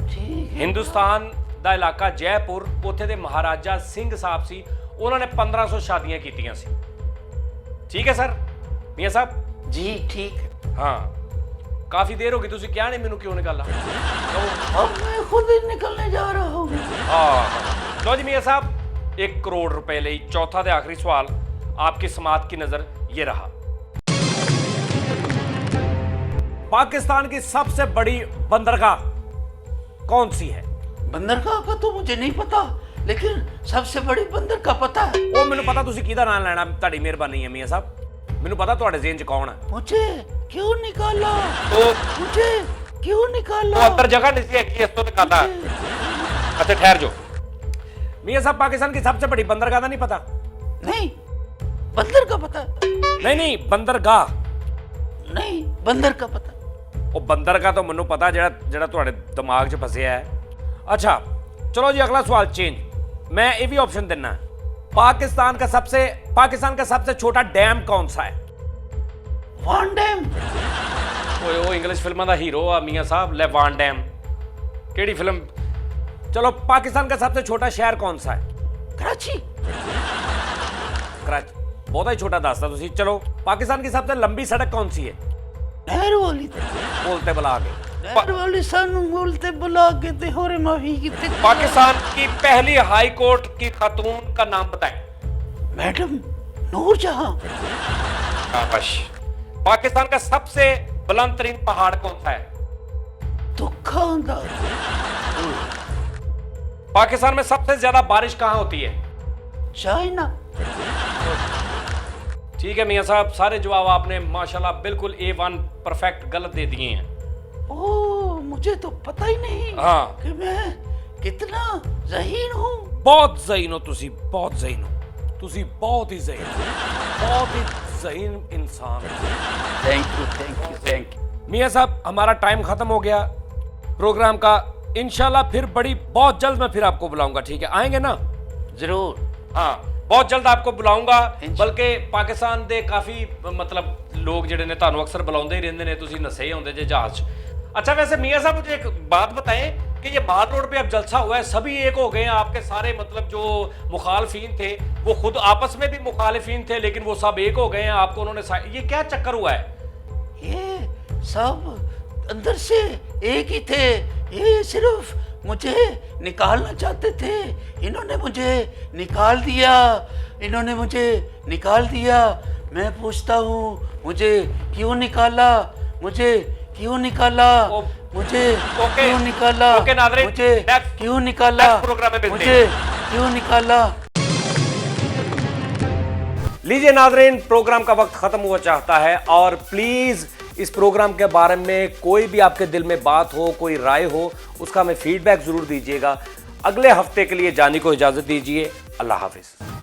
ठीक है। हिंदुस्तान ਦਾ ਇਲਾਕਾ ਜੈਪੁਰ, ਉੱਥੇ ਦੇ ਮਹਾਰਾਜਾ ਸਿੰਘ ਸਾਹਿਬ ਸੀ, ਉਹਨਾਂ ਨੇ 1500 ਸ਼ਾਦੀਆਂ ਕੀਤੀਆਂ ਸੀ। ਠੀਕ ਹੈ ਸਰ ਮੀਆਂ ਸਾਹਿਬ जी ठीक है। हाँ काफी देर होगी, ਤੁਸੀਂ ਕਿਹਾ ਨਹੀਂ ਮੈਨੂੰ ਕਿਉਂ ਨਿਕਾਲਾ। अब मैं खुद ही निकलने जा रहा हूँ। हाँ लो जी मियाँ साहब, 1 करोड़ रुपए ਲਈ चौथा ਤੇ आखिरी सवाल आपकी समात की नजर ये रहा। पाकिस्तान की सबसे बड़ी बंदरगाह कौन सी है? बंदरगाह का तो मुझे नहीं पता, लेकिन सबसे बड़ी बंदरगाह पता है। ਉਹ ਮੈਨੂੰ ਪਤਾ ਤੁਸੀਂ ਕਿਹਦਾ ਨਾਮ ਲੈਣਾ, ਤੁਹਾਡੀ ਮਿਹਰਬਾਨੀ ਹੈ ਮੀਆਂ ਸਾਹਿਬ, ਮੈਨੂੰ ਪਤਾ ਤੁਹਾਡੇ ਜ਼ਿਹਨ 'ਚ ਕੌਣ ਹੈ। मुझे क्यों निकाला? ਉਹ मुझे क्यों निकाला? अंदर जगह नहीं थी कि इसको निकाला। अच्छा ठहर जो मियाँ साहब, पाकिस्तान की सबसे बड़ी बंदरगाह का नहीं पता? नहीं बंदर का पता। नहीं बंदरगाह नहीं बंदर का पता। ਉਹ ਬੰਦਰਗਾਹ ਤੋਂ ਮੈਨੂੰ ਪਤਾ, ਜਿਹੜਾ ਤੁਹਾਡੇ ਦਿਮਾਗ 'ਚ ਫਸਿਆ ਹੈ। अच्छा चलो जी अगला सवाल चेंज, मैं ये भी ऑप्शन देना। पाकिस्तान का सबसे छोटा डैम कौन सा है? वान डैम। ਉਹ ਇੰਗਲਿਸ਼ ਫਿਲਮਾਂ ਦਾ ਹੀਰੋ ਆ ਮੀਆਂ ਸਾਹਿਬ, ਲੈ ਵਾਨ डैम ਕਿਹੜੀ ਫਿल्म? चलो पाकिस्तान का सबसे छोटा शहर कौन सा है? कराची। कराची बहुत ही छोटा दास्ता तुसी। चलो पाकिस्तान की सबसे लंबी सड़क कौन सी है? नहर वाली। बोलते बुला के नहर वाली सानू बोलते बुला के ते होरे माफी की। पाकिस्तान की पहली हाई कोर्ट की खातून का नाम बताएं। मैडम नूरजहां। शाबाश पाकिस्तान का सबसे बुलंद तरीन पहाड़ कौन सा है? दुकानदार। पाकिस्तान में सबसे ज्यादा बारिश कहां होती है? चाइना। ठीक है मियां साहब, सारे जवाब आपने माशाल्लाह बिल्कुल A1 परफेक्ट गलत दे दिए हैं। ओ, मुझे तो पता ही नहीं हाँ। कि मैं कितना ज़हीन हूँ। बहुत ज़हीन हो तुसी, बहुत ज़हीन हो तुसी, बहुत ही ज़हीन, बहुत ही ज़हीन इंसान। Thank you, thank you, thank you. मियां साहब, हमारा टाइम खत्म हो गया प्रोग्राम का। इंशाल्लाह फिर बहुत जल्द मैं फिर आपको बुलाऊंगा, ठीक है? आएंगे ना? जरूर। हाँ, बहुत जल्द आपको बुलाऊंगा। बल्कि पाकिस्तान दे काफी मतलब लोग जिहड़े ने तुहानू अक्सर बुलाਉਂਦੇ ही रहंदे ने, तुसी नसे होंदे जे जहाज। अच्छा, वैसे मियां साहब मुझे एक बात बताएं कि ये माल रोड पे अब जलसा हुआ है, सभी एक हो गए हैं, आपके सारे मतलब जो मुखालफीन थे वो खुद आपस में भी मुखालिफीन थे, लेकिन वो सब एक हो गए हैं, आपको उन्होंने ये क्या चक्कर हुआ है? ये सब अंदर से एक ही थे, ये सिर्फ मुझे निकालना चाहते थे। इन्होंने मुझे निकाल दिया, इन्होंने मुझे निकाल दिया। मैं पूछता हूँ, मुझे क्यों निकाला? मुझे क्यों निकाला? मुझे क्यों निकाला? मुझे क्यों निकाला? मुझे क्यों निकाला? लीजिए नाज़रीन, प्रोग्राम का वक्त खत्म हुआ चाहता है, और प्लीज इस प्रोग्राम के बारे में कोई भी आपके दिल में बात हो, कोई राय हो, उसका हमें फीडबैक जरूर दीजिएगा। अगले हफ्ते के लिए जाने को इजाजत दीजिए। अल्लाह हाफिज।